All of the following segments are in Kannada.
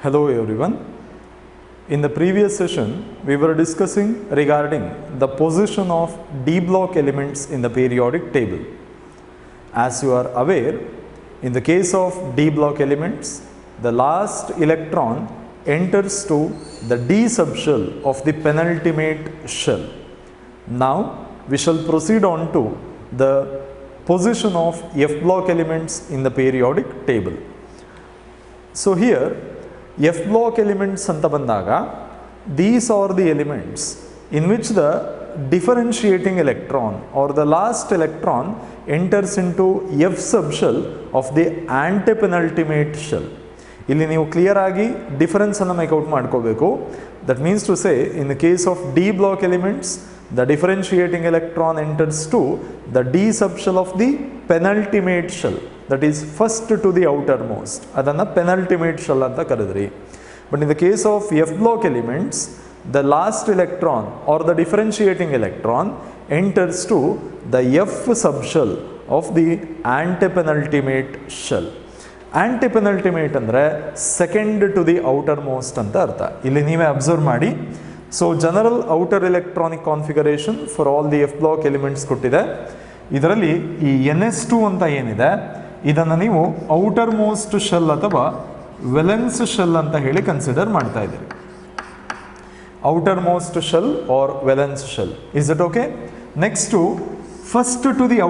Hello everyone. In the previous session, we were discussing regarding the position of d block elements in the periodic table. As you are aware, in the case of d block elements, the last electron enters to the d subshell of the penultimate shell. Now we shall proceed on to the position of f block elements in the periodic table. So here f block elements anta bandaga, these are the elements in which the differentiating electron or the last electron enters into f subshell of the antepenultimate shell. ಇಲ್ಲಿ ನೀವು ಕ್ಲಿಯರ್ ಆಗಿ ಡಿಫರೆನ್ಸ್ ಅನ್ನು ಮೇಕ್ ಔಟ್ ಮಾಡ್ಕೋಬೇಕು. That means to say in the case of D block elements the differentiating electron enters to the d subshell of the penultimate shell, that is first to the outermost, adanna penultimate shell anta karidri. But in the case of f block elements, the last electron or the differentiating electron enters to the f subshell of the antepenultimate shell. Antepenultimate andre second to the outermost anta artha. Illi neeve observe ಮಾಡಿ. So general outer electronic configuration for all the f block elements ಕೊಟ್ಟಿದೆ. ಇದರಲ್ಲಿ ಈ ns2 ಅಂತ ಏನಿದೆ, ಇದನ್ನು ನೀವು ಔಟರ್ ಮೋಸ್ಟ್ ಶೆಲ್ ಅಥವಾ ವೇಲೆನ್ಸ್ ಶೆಲ್ ಅಂತ ಹೇಳಿ ಕನ್ಸಿಡರ್ ಮಾಡ್ತಾ ಇದ್ದೀರಿ. Outermost shell or valence shell. Is it okay? Next first to the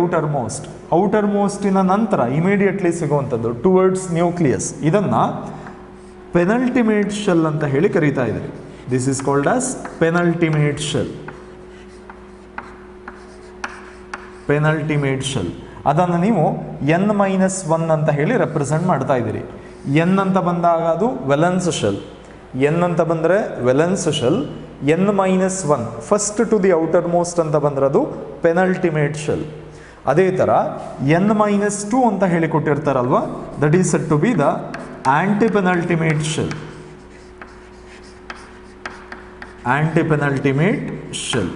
ಔಟರ್ ಮೋಸ್ಟಿನ ನಂತರ ಇಮಿಡಿಯೇಟ್ಲಿ ಸಿಗುವಂಥದ್ದು ಟುವರ್ಡ್ಸ್ ನ್ಯೂಕ್ಲಿಯಸ್, ಇದನ್ನ ಪೆನಲ್ಟಿಮೇಟ್ ಶೆಲ್ ಅಂತ ಹೇಳಿ ಕರೀತಾ ಇದ್ದೀರಿ. This is called as penultimate shell. Penultimate shell. ಅದನ್ನು ನೀವು n-1 ಅಂತ ಹೇಳಿ ರೆಪ್ರೆಸೆಂಟ್ ಮಾಡ್ತಾ ಇದ್ದೀರಿ. n ಅಂತ ಬಂದಾಗ ಅದು ವೇಲೆನ್ಸ್ ಶೆಲ್, n ಅಂತ ಬಂದರೆ valence shell, n-1 first to the outermost ಅಂತ ಬಂದ್ರೆ ಅದು ಪೆನಲ್ಟಿಮೇಟ್ ಶೆಲ್. ಅದೇ ಥರ n-2 ಅಂತ ಹೇಳಿ ಕೊಟ್ಟಿರ್ತಾರಲ್ವಾ, that is set to be the antepenultimate shell. Antepenultimate shell,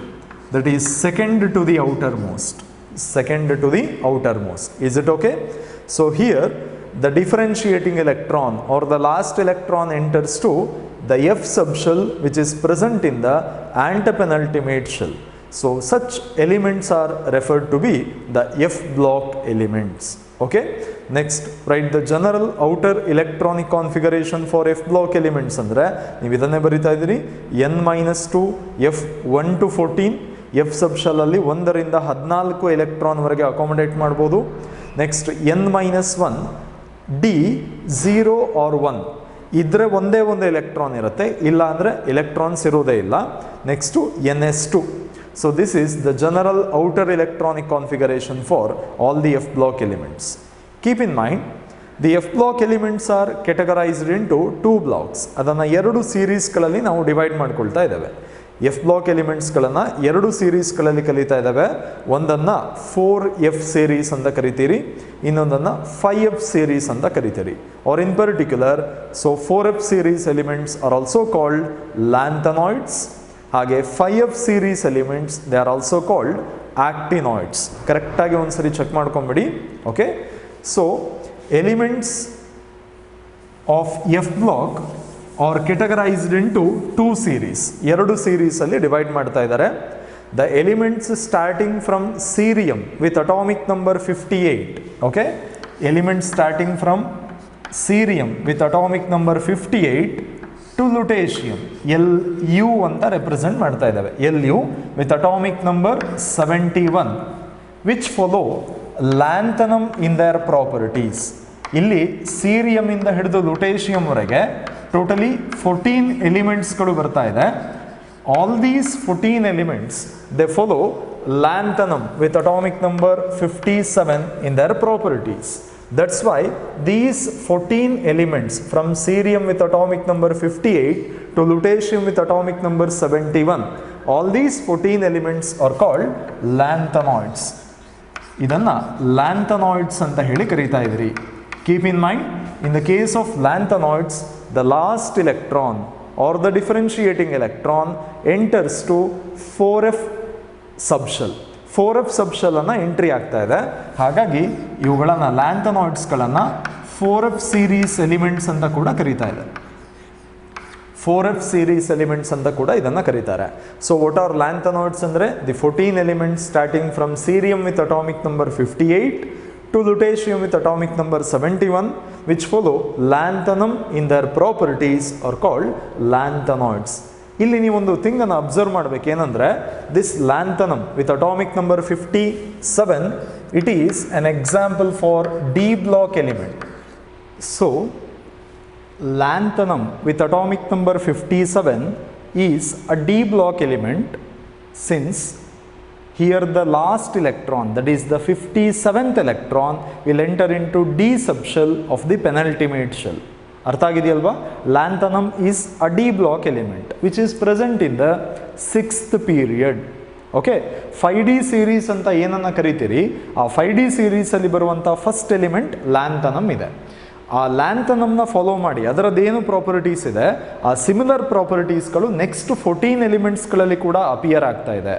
that is second to the outermost. Is it okay? So here the differentiating electron or the last electron enters to the f subshell which is present in the antepenultimate shell. So such elements are referred to be the f block elements. Okay, next write the general outer electronic configuration for f block elements. ಅಂದ್ರೆ ನೀವು ಇದನ್ನೇ ಬರಿತಾ ಇದ್ದೀರಿ, n-2 f 1 to 14 f subshell ಅಲ್ಲಿ 1 ರಿಂದ 14 ಎಲೆಕ್ಟ್ರಾನ್ ವರೆಗೆ ಅಕಾಮಡೇಟ್ ಮಾಡಬಹುದು. ನೆಕ್ಸ್ಟ್ n-1 d 0 or 1 ಇದ್ರೆ ಒಂದೇ ಒಂದು ಎಲೆಕ್ಟ್ರಾನ್ ಇರುತ್ತೆ, ಇಲ್ಲ ಅಂದ್ರೆ ಎಲೆಕ್ಟ್ರಾನ್ಸ್ ಇರೋದೇ ಇಲ್ಲ. Next ns2. So this is the general outer electronic configuration for all the f block elements. Keep in mind, the f block elements are categorized into two blocks. ಅದನ್ನು ಎರಡು ಸೀರೀಸ್ಗಳಲ್ಲಿ ನಾವು ಡಿವೈಡ್ ಮಾಡ್ಕೊಳ್ತಾ ಇದ್ದೇವೆ. f block ಎಲಿಮೆಂಟ್ಸ್ಗಳನ್ನು ಎರಡು ಸೀರೀಸ್ಗಳಲ್ಲಿ ಕಲಿತಾ ಇದ್ದಾವೆ. ಒಂದನ್ನು 4f ಸೀರೀಸ್ ಅಂತ ಕರಿತೀರಿ, ಇನ್ನೊಂದನ್ನು 5f ಸೀರೀಸ್ ಅಂತ ಕರಿತೀರಿ. Or in particular, so 4f series elements are also called lanthanoids. ಹಾಗೆ 5f series elements they are also called actinoids. ಕರೆಕ್ಟಾಗಿ ಒಂದ್ಸರಿ ಚೆಕ್ ಮಾಡ್ಕೊಂಬಿಡಿ. Okay, so elements of F block are categorized into two series, ಎರಡು ಸೀರೀಸಲ್ಲಿ ಡಿವೈಡ್ ಮಾಡ್ತಾ ಇದ್ದಾರೆ. The elements starting from cerium with atomic number 58. Okay, elements starting from cerium with atomic number 58 to lutetium, Lu ಅಂತ ರೆಪ್ರೆಸೆಂಟ್ ಮಾಡ್ತಾ ಇದ್ದಾವೆ. Lu with atomic number 71 which follow lanthanum in their properties. ಇಲ್ಲಿ ಸೀರಿಯಂ ಇಂದ ಹಿಡಿದು ಲುಟೇಷಿಯಂ ವರೆಗೆ ಟೋಟಲಿ 14 ಎಲಿಮೆಂಟ್ಸ್ಗಳು ಬರ್ತಾ ಇದೆ. All these 14 elements they follow lanthanum with atomic number 57 in their properties. That's why these 14 elements from cerium with atomic number 58 to lutetium with atomic number 71, all these 14 elements are called lanthanoids. Idanna lanthanoids anta heli karita idri. Keep in mind, in the case of lanthanoids, the last electron or the differentiating electron enters to 4f subshell. 4f subshell ಅನ್ನು ಎಂಟ್ರಿ ಆಗ್ತಾ ಇದೆ. ಹಾಗಾಗಿ ಇವುಗಳನ್ನು ಲ್ಯಾಂಥನಾಯ್ಡ್ಸ್ಗಳನ್ನು 4f ಸೀರೀಸ್ ಎಲಿಮೆಂಟ್ಸ್ ಅಂತ ಕೂಡ ಕರೀತಾ ಇದೆ. 4f series elements ಅಂತ ಕೂಡ ಇದನ್ನು ಕರೀತಾರೆ. ಸೊ ವಾಟ್ ಆರ್ ಲ್ಯಾಂಥನಾಯ್ಡ್ಸ್ ಅಂದರೆ the 14 elements starting from cerium with atomic number 58 to lutetium with atomic number 71, which follow lanthanum in their properties are called lanthanoids. ಇಲ್ಲಿ ನೀವೊಂದು ಥಿಂಗನ್ನು ಅಬ್ಸರ್ವ್ ಮಾಡಬೇಕು, ಏನಂದರೆ this lanthanum with atomic number 57, it is an example for D block element. So lanthanum with atomic number 57 is a D block element, since here the last electron, that is the 57th electron, will enter into D subshell of the penultimate shell. ಅರ್ಥ ಆಗಿದೆಯಲ್ವಾ? Lanthanum is a D block element which is present in the 6th period. Okay, 5D series ಅಂತ ಏನನ್ನ ಕರಿತೀರಿ, ಆ 5D ಸೀರೀಸಲ್ಲಿ ಬರುವಂಥ ಫಸ್ಟ್ ಎಲಿಮೆಂಟ್ ಲ್ಯಾಂಥನಮ್ ಇದೆ. ಆ ಲ್ಯಾಂಥನಮ್ನ ಫಾಲೋ ಮಾಡಿ ಅದರದ್ದೇನು ಪ್ರಾಪರ್ಟೀಸ್ ಇದೆ, ಆ ಸಿಮಿಲರ್ ಪ್ರಾಪರ್ಟೀಸ್ಗಳು ನೆಕ್ಸ್ಟ್ 14 ಎಲಿಮೆಂಟ್ಸ್ಗಳಲ್ಲಿ ಕೂಡ ಅಪಿಯರ್ ಆಗ್ತಾ ಇದೆ.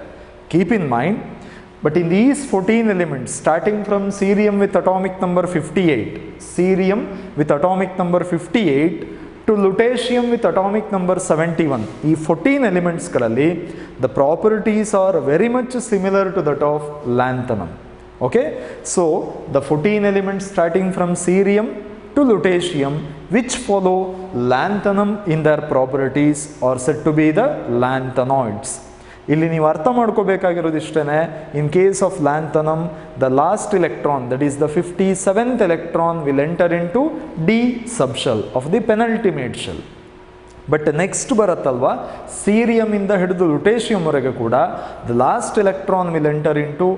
Keep in mind, but in these 14 elements starting from cerium with atomic number 58, cerium with atomic number 58 to lutetium with atomic number 71, ಈ 14 elements ಗಳಲ್ಲಿ the properties are very much similar to that of lanthanum. Okay, so the 14 elements starting from cerium to lutetium which follow lanthanum in their properties are said to be the lanthanoids. ಇಲ್ಲಿ ನೀವು ಅರ್ಥ ಮಾಡ್ಕೋಬೇಕಾಗಿರೋದು ಇಷ್ಟೇ, in case of lanthanum the last electron, that is the 57th electron will enter into D subshell of the penultimate shell. But next ಬರುತ್ತಲ್ವಾ, ಸೀರಿಯಮಿಂದ ಹಿಡಿದು ಲುಟೇಷಿಯಂವರೆಗೆ ಕೂಡ the last electron will enter into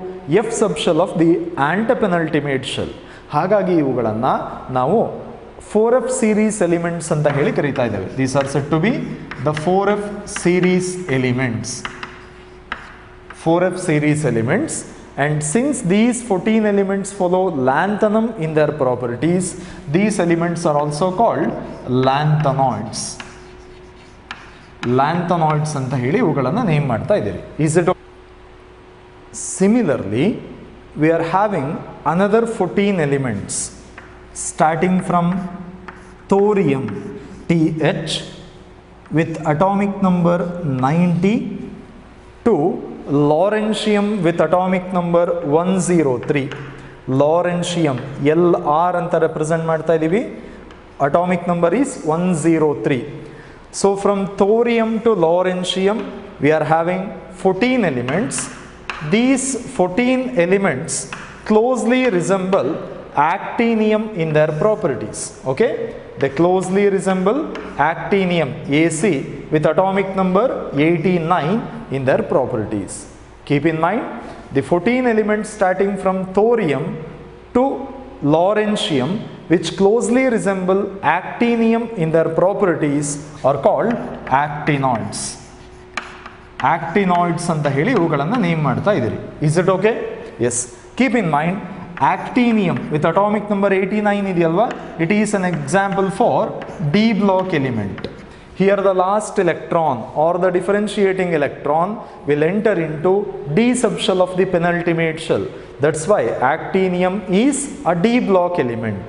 F subshell of the antepenultimate shell. ಹಾಗಾಗಿ ಇವುಗಳನ್ನು ನಾವು 4f ಸೀರೀಸ್ ಎಲಿಮೆಂಟ್ಸ್ ಅಂತ ಹೇಳಿ ಕರೀತಾ ಇದ್ದೇವೆ. These are said to be the 4f series elements. 4f series elements, and since these 14 elements follow lanthanum in their properties, these elements are also called lanthanoids. Lanthanoids anta heli ivugalanna name ಮಾಡ್ತಾ ಇದ್ದೀರಿ. Is it? Similarly, we are having another 14 elements starting from thorium Th with atomic number 90 to lawrencium with atomic number 103. lawrencium LR ಅಂತ represent ಮಾಡ್ತಾ ಇದ್ದೀವಿ, atomic number is 103. So from thorium to lawrencium we are having 14 elements. These 14 elements closely resemble actinium in their properties. Okay, they closely resemble actinium AC with atomic number 89 in their properties. Keep in mind, the 14 elements starting from thorium to lawrencium which closely resemble actinium in their properties are called actinoids. Actinoids anta heli ivugalanna name ಮಾಡ್ತಾ ಇದ್ದೀರಿ. Is it okay? Yes. Keep in mind, actinium with atomic number 89 ಇದೆಯಲ್ವಾ, it is an example for D block element. Here the last electron or the differentiating electron will enter into D subshell of the penultimate shell. That's why actinium is a D block element.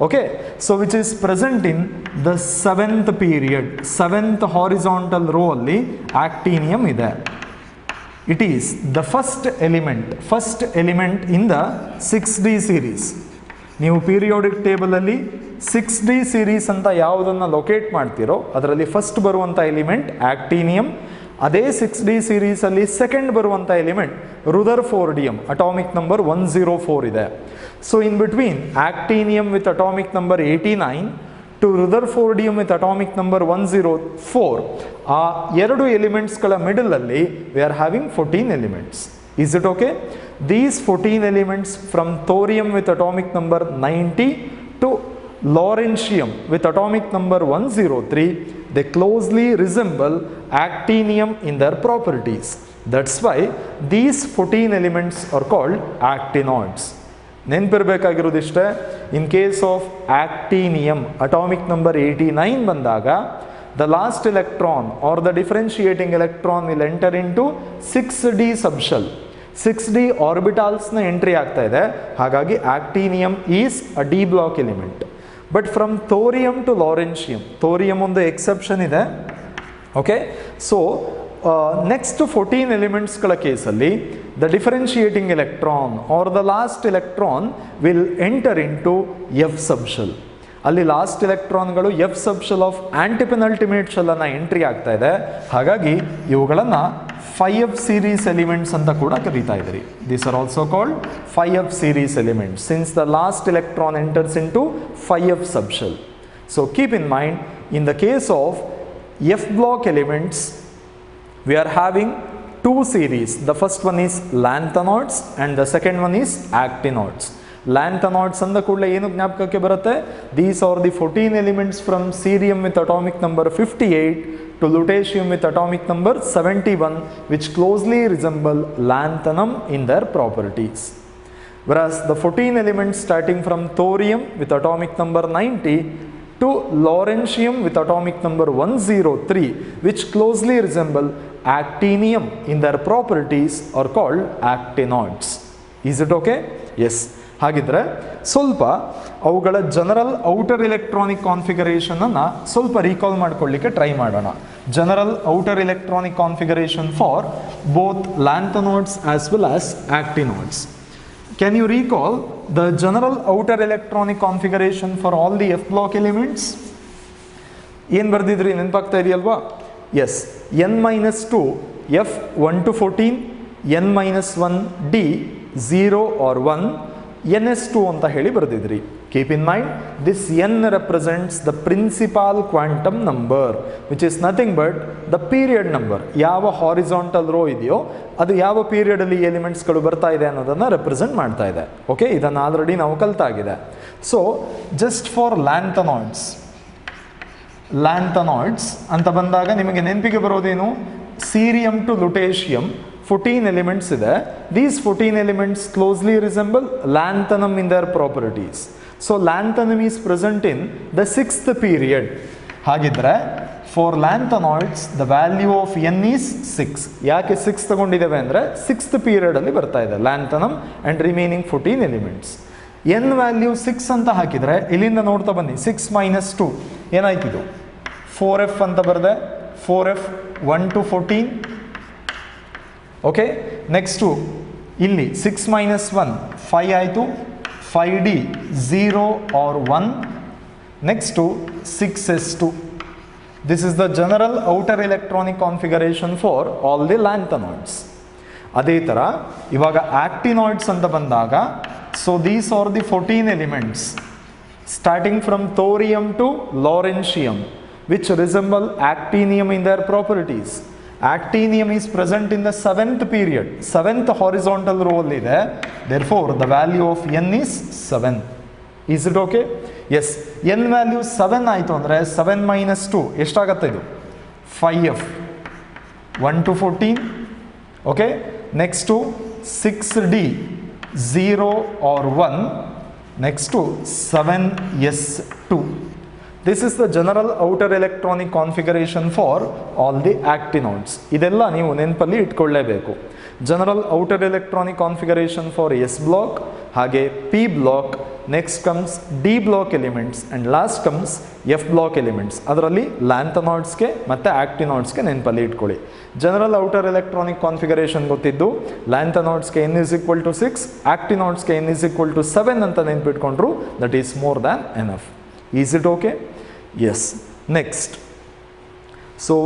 Okay, so which is present in the 7th period, 7th horizontal row alli actinium ಇದೆ. It is the first element in the 6D series. ನೀವು ಪೀರಿಯೋಡಿಕ್ ಟೇಬಲಲ್ಲಿ 6D ಸೀರೀಸ್ ಅಂತ ಯಾವುದನ್ನು ಲೊಕೇಟ್ ಮಾಡ್ತೀರೋ ಅದರಲ್ಲಿ ಫಸ್ಟ್ ಬರುವಂಥ ಎಲಿಮೆಂಟ್ ಆಕ್ಟೀನಿಯಂ. ಅದೇ 6D ಸೀರೀಸಲ್ಲಿ ಸೆಕೆಂಡ್ ಬರುವಂಥ ಎಲಿಮೆಂಟ್ ರುದರ್ಫೋರ್ಡಿಯಂ, ಅಟಾಮಿಕ್ ನಂಬರ್ 104 ಇದೆ. So in between actinium with atomic number 89 to rutherfordium with atomic number 104, ಆ ಎರಡು ಎಲಿಮೆಂಟ್ಸ್ಗಳ ಮಿಡಲಲ್ಲಿ we are having 14 elements. Is it okay? These 14 elements from thorium with atomic number 90 to lawrencium with atomic number 103, they closely resemble actinium in their properties. That's why these 14 elements are called actinoids. ನೆನಪಿರಬೇಕಾಗಿರೋದಿಷ್ಟೇ, in case of actinium atomic number 89 ಬಂದಾಗ the last electron or the differentiating electron will enter into 6D subshell. 6D orbitals na entry ಆಗ್ತಾ ಇದೆ, ಹಾಗಾಗಿ actinium is a D block element. But from thorium to lawrencium, thorium ಒಂದು ಎಕ್ಸೆಪ್ಷನ್ ಇದೆ, ಓಕೆ, ಸೊ ನೆಕ್ಸ್ಟ್ 14 ಎಲಿಮೆಂಟ್ಸ್ಗಳ ಕೇಸಲ್ಲಿ the differentiating electron R the last electron will enter into F subshell. ಅಲ್ಲಿ ಲಾಸ್ಟ್ ಎಲೆಕ್ಟ್ರಾನ್ಗಳು F subshell of antepenultimate shell ಅನ್ನ ಎಂಟ್ರಿ ಆಗ್ತಾ ಇದೆ. ಹಾಗಾಗಿ ಇವುಗಳನ್ನು 5F series elements ಅಂತ ಕೂಡ ಕರೀತಾ ಇದ್ದೀರಿ. These are also called 5F series elements since the last electron enters into 5F subshell. So keep in mind, in the case of F block elements, we are having two series. The first one is lanthanoids and the second one is actinoids. Lanthanoids ಅಂದ ಕೂಡಲೇ ಏನು ಜ್ಞಾಪಕಕ್ಕೆ ಬರುತ್ತೆ? These are the 14 elements from cerium with atomic number 58 to lutetium with atomic number 71, which closely resemble lanthanum in their properties. Whereas the 14 elements starting from thorium with atomic number 90 to lawrencium with atomic number 103, which closely resemble actinium in their properties, are called actinoids. Is it okay? Yes. ಹಾಗಿದ್ರೆ ಸ್ವಲ್ಪ ಅವುಗಳ ಜನರಲ್ ಔಟರ್ ಎಲೆಕ್ಟ್ರಾನಿಕ್ ಕಾನ್ಫಿಗರೇಷನ್ ಅನ್ನ ಸ್ವಲ್ಪ ರೀಕಾಲ್ ಮಾಡ್ಕೊಳ್ಳಿಕ್ಕೆ ಟ್ರೈ ಮಾಡೋಣ. General outer electronic configuration for both lanthanoids as well as actinoids. Can you recall the general outer electronic configuration for all the F block elements? ಏನು ಬರೆದಿದ್ರಿ, ನೆನಪಾಗ್ತಾ ಇದೆಯಲ್ವಾ? Yes, n-2 F 1 to 14, n-1 D 0 or 1, ns2 ಅಂತ ಹೇಳಿ ಬರೆದಿದ್ರಿ. Keep in mind, this n represents the principal quantum number, which is nothing but the period number. ಯಾವ ಹಾರಿಜಾಂಟಲ್ ರೋ ಇದೆಯೋ ಅದು ಯಾವ ಪೀರಿಯಡ್ ಅಲ್ಲಿ ಎಲಿಮೆಂಟ್ಸ್ಗಳು ಬರ್ತಾ ಇದೆ ಅನ್ನೋದನ್ನ ರೆಪ್ರೆಸೆಂಟ್ ಮಾಡ್ತಾ ಇದೆ. ಓಕೆ, ಇದನ್ನು ಆಲ್ರೆಡಿ ನಾವು ಕಲ್ತಾಗಿದೆ. ಸೊ ಜಸ್ಟ್ ಫಾರ್ ಲ್ಯಾಂಥನಾಯ್ಡ್ಸ್ ಅಂತ ಬಂದಾಗ ನಿಮಗೆ ನೆನಪಿಗೆ ಬರೋದೇನು? ಸೀರಿಯಂ ಟು ಲುಟೇಷಿಯಂ 14 elements ಇದೆ. These 14 elements closely resemble lanthanum in their properties. So lanthanum is present in the 6th period. ಹಾಗಿದ್ರೆ for lanthanoids the value of n is 6. ಯಾಕೆ 6 ತಗೊಂಡಿದ್ದೇವೆ ಅಂದರೆ 6th period ಅಲ್ಲಿ ಬರ್ತಾ ಇದೆ lanthanum and remaining 14 elements. n value 6 ಅಂತ ಹಾಕಿದ್ರೆ ಇಲ್ಲಿಂದ ನೋಡ್ತಾ ಬನ್ನಿ, 6 minus 2 ಏನಾಯ್ತಿದು? 4f ಅಂತ ಬರೆದೆ. 4f 1 to 14. ಓಕೆ, ನೆಕ್ಸ್ಟು ಇಲ್ಲಿ 6 minus 1 5 ಆಯಿತು. 5D 0 or 1. Next 6s2. This is the general outer electronic configuration for all the lanthanoids. ಅದೇ ಥರ ಇವಾಗ ಆಕ್ಟಿನಾಯ್ಡ್ಸ್ ಅಂತ ಬಂದಾಗ, so these are the 14 elements starting from thorium to lawrencium, which resemble actinium in their properties. Actinium is present in the 7th period, 7th horizontal row ಅಲ್ಲಿ ಇದೆ. Therefore the value of n is 7. Is it okay? Yes, n value 7 ಆಯಿತು ಅಂದರೆ 7 minus 2 ಎಷ್ಟಾಗತ್ತೆ? ಇದು 5f 1 to 14. Okay, next 6d 0 or 1. Next 7s2. This is the general outer electronic configuration for all the actinoids. ಇದೆಲ್ಲ ನೀವು ನೆನಪಲ್ಲಿ ಇಟ್ಕೊಳ್ಳೇಬೇಕು. General outer electronic configuration for S block, ಹಾಗೆ P block, next comes D block elements and last comes F block elements. ಅದರಲ್ಲಿ ಲ್ಯಾಂಥನಾಯ್ಡ್ಸ್ಗೆ ಮತ್ತು ಆಕ್ಟಿನಾಯ್ಡ್ಸ್ಗೆ ನೆನಪಲ್ಲಿ ಇಟ್ಕೊಳ್ಳಿ. ಜನರಲ್ ಔಟರ್ ಎಲೆಕ್ಟ್ರಾನಿಕ್ ಕಾನ್ಫಿಗರೇಷನ್ ಗೊತ್ತಿದ್ದು ಲ್ಯಾಂಥನಾಯ್ಡ್ಸ್ಗೆ n is equal to 6, ಆಕ್ಟಿನಾಯ್ಡ್ಸ್ಗೆ n is equal to 7 ಅಂತ ನೆನಪಿಟ್ಕೊಂಡ್ರು, that is more than enough. Is it okay? Yes. Next. So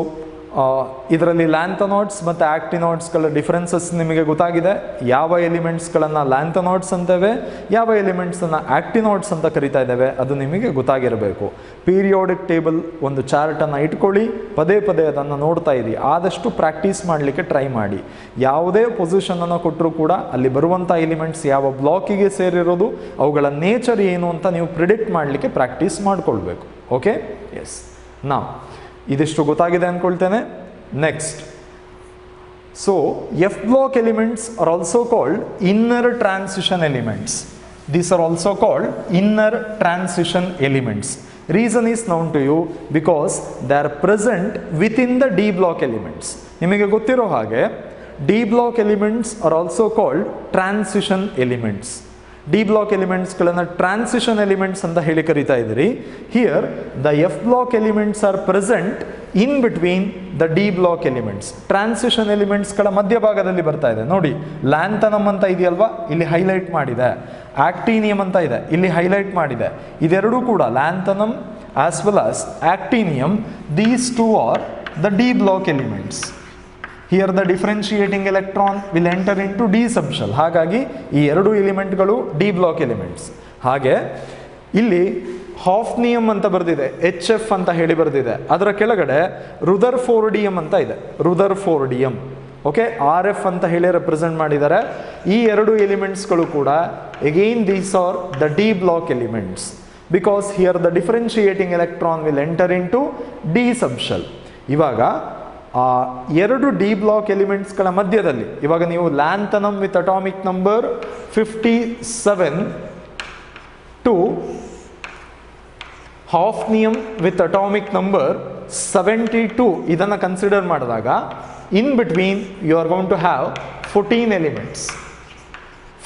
ಇದರಲ್ಲಿ ಲ್ಯಾಂಥನಾಯ್ಡ್ಸ್ ಮತ್ತು ಆಕ್ಟಿನಾಯ್ಡ್ಸ್ಗಳ ಡಿಫರೆನ್ಸಸ್ ನಿಮಗೆ ಗೊತ್ತಾಗಿದೆ. ಯಾವ ಎಲಿಮೆಂಟ್ಸ್ಗಳನ್ನು ಲ್ಯಾಂಥನಾಯ್ಡ್ಸ್ ಅಂತೇವೆ, ಯಾವ ಎಲಿಮೆಂಟ್ಸನ್ನು ಆಕ್ಟಿನಾಯ್ಡ್ಸ್ ಅಂತ ಕರಿತಾ ಇದ್ದೇವೆ, ಅದು ನಿಮಗೆ ಗೊತ್ತಾಗಿರಬೇಕು. ಪೀರಿಯೋಡಿಕ್ ಟೇಬಲ್ ಒಂದು ಚಾರ್ಟನ್ನು ಇಟ್ಕೊಳ್ಳಿ, ಪದೇ ಪದೇ ಅದನ್ನು ನೋಡ್ತಾ ಇರಿ. ಆದಷ್ಟು ಪ್ರಾಕ್ಟೀಸ್ ಮಾಡಲಿಕ್ಕೆ ಟ್ರೈ ಮಾಡಿ. ಯಾವುದೇ ಪೊಸಿಷನನ್ನು ಕೊಟ್ಟರೂ ಕೂಡ ಅಲ್ಲಿ ಬರುವಂಥ ಎಲಿಮೆಂಟ್ಸ್ ಯಾವ ಬ್ಲಾಕಿಗೆ ಸೇರಿರೋದು, ಅವುಗಳ ನೇಚರ್ ಏನು ಅಂತ ನೀವು ಪ್ರಿಡಿಕ್ಟ್ ಮಾಡಲಿಕ್ಕೆ ಪ್ರಾಕ್ಟೀಸ್ ಮಾಡಿಕೊಳ್ಬೇಕು. Okay, yes. ನಾವು ಇದಿಷ್ಟು ಗೊತ್ತಾಗಿದೆ ಅಂದ್ಕೊಳ್ತೇನೆ. Next, so F block elements are also called inner transition elements. These are also called inner transition elements. Reason is known to you because they are present within the D block elements. ನಿಮಗೆ ಗೊತ್ತಿರೋ ಹಾಗೆ D block elements are also called transition elements. D block ಎಲಿಮೆಂಟ್ಸ್ಗಳನ್ನು ಟ್ರಾನ್ಸಿಷನ್ ಎಲಿಮೆಂಟ್ಸ್ ಅಂತ ಹೇಳಿ ಕರಿತಾ ಇದ್ದೀರಿ. Here the F block elements are present in between the D block elements. Transition ಎಲಿಮೆಂಟ್ಸ್ಗಳ ಮಧ್ಯಭಾಗದಲ್ಲಿ ಬರ್ತಾ ಇದೆ ನೋಡಿ. ಲ್ಯಾಂಥನಮ್ ಅಂತ ಇದೆಯಲ್ವಾ, ಇಲ್ಲಿ ಹೈಲೈಟ್ ಮಾಡಿದೆ. ಆಕ್ಟೀನಿಯಂ ಅಂತ ಇದೆ, ಇಲ್ಲಿ ಹೈಲೈಟ್ ಮಾಡಿದೆ. ಇದೆರಡೂ ಕೂಡ lanthanum as well as actinium, these two are the D block elements. Here the differentiating electron will enter into D subshell. ಹಾಗಾಗಿ ಈ ಎರಡು ಎಲಿಮೆಂಟ್ಗಳು ಡಿ ಬ್ಲಾಕ್ ಎಲಿಮೆಂಟ್ಸ್. ಹಾಗೆ ಇಲ್ಲಿ ಹಾಫ್ನಿಯಂ ಅಂತ ಬರೆದಿದೆ, HF ಅಂತ ಹೇಳಿ ಬರೆದಿದೆ. ಅದರ ಕೆಳಗಡೆ ರುದರ್ಫೋರ್ಡಿಯಂ ಅಂತ ಇದೆ, ರುದರ್ಫೋರ್ಡಿಯಂ. ಓಕೆ, RF ಅಂತ ಹೇಳಿ ರೆಪ್ರೆಸೆಂಟ್ ಮಾಡಿದ್ದಾರೆ. ಈ ಎರಡು ಎಲಿಮೆಂಟ್ಸ್ಗಳು ಕೂಡ again these are the D block elements, because here the differentiating electron will enter into D subshell. ಇವಾಗ ಆ ಎರಡು ಡಿ ಬ್ಲಾಕ್ ಎಲಿಮೆಂಟ್ಸ್ಗಳ ಮಧ್ಯದಲ್ಲಿ ಇವಾಗ ನೀವು lanthanum with atomic number 57 to hafnium with atomic number 72 ಇದನ್ನು ಕನ್ಸಿಡರ್ ಮಾಡಿದಾಗ in between you are going to have 14 elements.